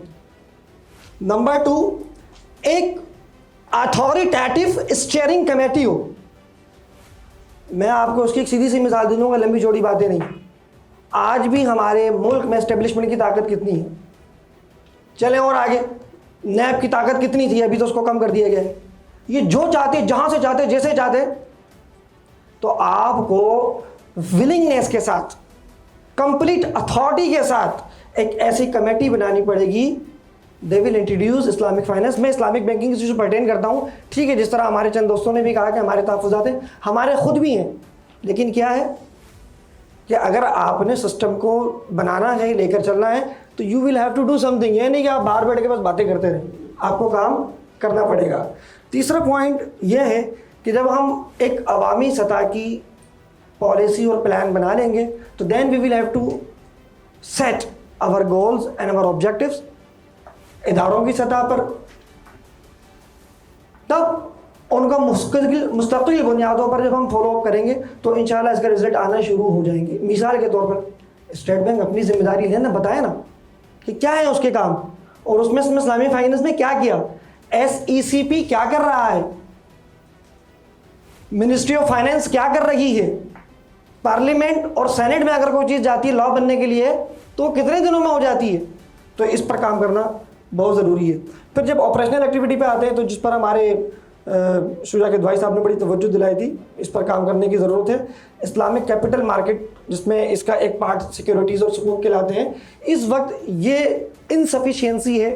نمبر 2, ایک اتھارٹیٹیو اسٹیئرنگ کمیٹی ہو. میں آپ کو اس کی ایک سیدھی سی مثال دے دوں گا, لمبی چوڑی باتیں نہیں. آج بھی ہمارے ملک میں اسٹیبلشمنٹ کی طاقت کتنی ہے؟ چلیں اور آگے, نیب کی طاقت کتنی تھی, ابھی تو اس کو کم کر دیا گیا ہے. یہ جو چاہتے, جہاں سے چاہتے, جیسے چاہتے, تو آپ کو ولنگنیس کے ساتھ, کمپلیٹ اتھارٹی کے ساتھ ایک ایسی کمیٹی بنانی پڑے گی. دے ول انٹروڈیوس اسلامک فائنینس. میں اسلامک بینکنگ سے پرٹین کرتا ہوں, ٹھیک ہے, جس طرح ہمارے چند دوستوں نے بھی کہا کہ ہمارے تحفظات ہیں, ہمارے خود بھی ہیں, لیکن کیا ہے کہ اگر آپ نے سسٹم کو بنانا ہے, لے کر چلنا ہے, تو you will have to do something. یہ نہیں کہ آپ باہر بیٹھ کے بس باتیں کرتے رہیں, آپ کو کام کرنا پڑے گا. تیسرا پوائنٹ یہ ہے کہ جب ہم ایک عوامی سطح کی پالیسی اور پلان بنا لیں گے تو then we will have to set our goals and our objectives اداروں کی سطح پر, تب ان کا مستقل بنیادوں پر جب ہم فالو اپ کریں گے تو انشاءاللہ اس کا رزلٹ آنا شروع ہو جائیں گے. مثال کے طور پر اسٹیٹ بینک اپنی ذمہ داری لے نا, بتائے نا کہ کیا ہے اس کے کام, اور اس میں اسلامی فائنینس نے کیا کیا, SECP کیا کر رہا ہے, منسٹری آف فائنینس کیا کر رہی ہے, پارلیمنٹ اور سینٹ میں اگر کوئی چیز جاتی ہے لا بننے کے لیے تو کتنے دنوں میں ہو جاتی ہے. تو اس پر کام کرنا بہت ضروری ہے. پھر جب آپریشنل ایکٹیویٹی پہ آتے ہیں تو جس پر ہمارے شجاع کے دوائی صاحب نے بڑی توجہ دلائی تھی, اس پر کام کرنے کی ضرورت ہے. اسلامک کیپٹل مارکیٹ جس میں اس کا ایک پارٹ سیکیورٹیز اور سکوک کہلاتے ہیں, اس وقت یہ انسفیشینسی ہے,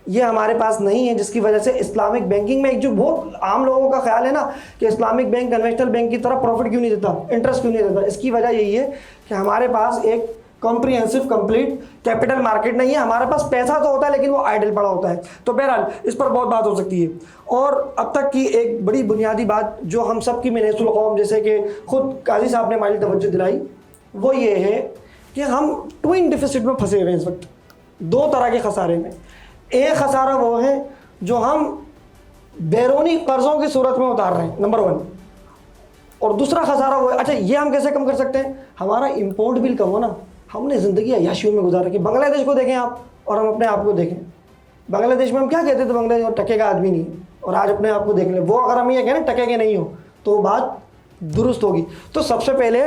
یہ ہمارے پاس نہیں ہے, جس کی وجہ سے اسلامک بینکنگ میں ایک جو بہت عام لوگوں کا خیال ہے نا کہ اسلامک بینک کنونشنل بینک کی طرح پروفٹ کیوں نہیں دیتا, انٹرسٹ کیوں نہیں دیتا, اس کی وجہ یہی ہے کہ ہمارے پاس ایک کمپریہنسو کمپلیٹ کیپٹل مارکیٹ نہیں ہے. ہمارے پاس پیسہ تو ہوتا ہے لیکن وہ آئیڈل پڑا ہوتا ہے. تو بہرحال اس پر بہت بات ہو سکتی ہے. اور اب تک کی ایک بڑی بنیادی بات جو ہم سب کی منیس القوم, جیسے کہ خود قاضی صاحب نے ہماری توجہ دلائی, وہ یہ ہے کہ ہم ٹوئن ڈیفیسٹ میں پھنسے ہوئے ہیں اس وقت, دو طرح کے خسارے میں. ایک خسارہ وہ ہے جو ہم بیرونی قرضوں کی صورت میں اتار رہے ہیں, نمبر 1, اور دوسرا خسارہ وہ ہے, اچھا یہ ہم کیسے کم کر سکتے ہیں, ہمارا امپورٹ بل کم ہو نا. ہم نے زندگی عیاشیوں میں گزار رکھی. بنگلہ دیش کو دیکھیں آپ اور ہم اپنے آپ کو دیکھیں. بنگلہ دیش میں ہم کیا کہتے تھے, بنگلہ دیش ٹکے کا آدمی نہیں, اور آج اپنے آپ کو دیکھ لیں. وہ اگر ہم یہ کہیں نا ٹکے کے نہیں ہو تو بات درست ہوگی. تو سب سے پہلے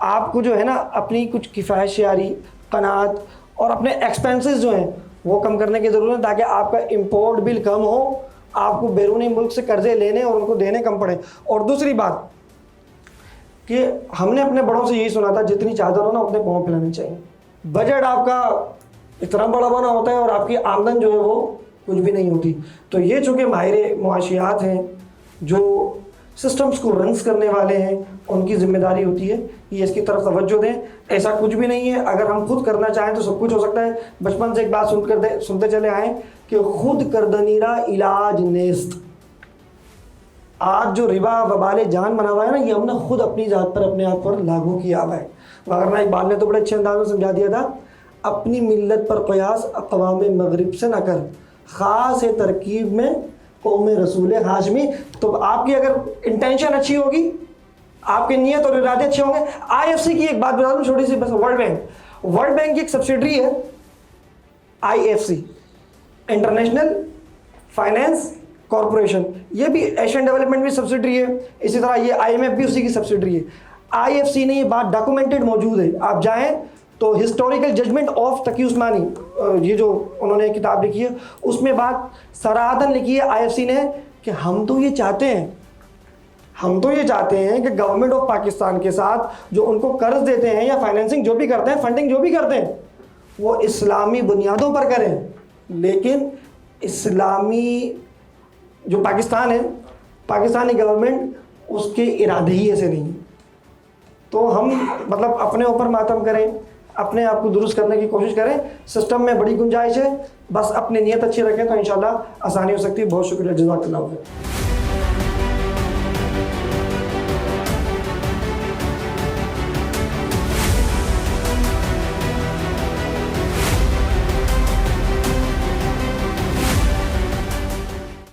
آپ کو جو ہے نا اپنی کچھ کفایت شعاری, قناعت اور اپنے ایکسپینسز جو ہیں وہ کم کرنے کی ضرورت ہے, تاکہ آپ کا امپورٹ بل کم ہو, آپ کو بیرونی ملک سے قرضے لینے اور ان کو دینے کم پڑے. اور دوسری بات کہ ہم نے اپنے بڑوں سے یہی سنا تھا, جتنی چادر ہو نا اپنے پاؤں پھیلانے چاہیے. بجٹ آپ کا اتنا بڑا بنا ہوتا ہے اور آپ کی آمدن جو ہے وہ کچھ بھی نہیں ہوتی. تو یہ چونکہ ماہر معاشیات ہیں, جو سسٹمز کو رنس کرنے والے ہیں, ان کی ذمہ داری ہوتی ہے یہ اس کی طرف توجہ دیں. ایسا کچھ بھی نہیں ہے, اگر ہم خود کرنا چاہیں تو سب کچھ ہو سکتا ہے. بچپن سے ایک بات سنتے چلے آئیں کہ خود کردنیرا علاج نیست. آج جو ربا وبال جان بنا ہوا ہے نا, یہ ہم نے خود اپنی ذات پر اپنے آپ پر لاگو کیا ہوا ہے. وغیرہ اقبال نے تو بڑے اچھے انداز میں سمجھا دیا تھا, اپنی ملت پر قیاس اقوام مغرب سے نہ کر, خاص ترکیب میں قوم رسول ہاشمی. تو آپ کی اگر انٹینشن اچھی ہوگی, آپ کی نیت اور ارادے اچھے ہوں گے. IFC کی ایک بات بتا دوں چھوٹی سی, بس ورلڈ بینک کی ایک سبسیڈری ہے IFC, انٹرنیشنل فائنینس کارپوریشن, یہ بھی ایشین ڈیولپمنٹ بھی سبسیڈری ہے. اسی طرح یہ IMF بھی اسی کی سبسیڈری ہے. IFC نے یہ بات ڈاکومنٹڈ موجود ہے, آپ جائیں تو historical judgment of Taqi Usmani, یہ جو انہوں نے کتاب لکھی ہے, اس میں بات صراحتاً لکھی ہے IFC نے کہ ہم تو یہ چاہتے ہیں کہ گورنمنٹ آف پاکستان کے ساتھ جو ان کو قرض دیتے ہیں یا فائنینسنگ جو بھی کرتے ہیں, فنڈنگ جو بھی کرتے ہیں, وہ اسلامی بنیادوں پر کریں. لیکن اسلامی جو پاکستان ہے, پاکستانی گورنمنٹ, اس کے ارادے ہی ایسے نہیں. تو ہم مطلب اپنے اوپر ماتم کریں, اپنے آپ کو درست کرنے کی کوشش کریں. سسٹم میں بڑی گنجائش ہے, بس اپنی نیت اچھی رکھیں تو انشاءاللہ آسانی ہو سکتی ہے. بہت شکریہ, جزاک اللہ خیر.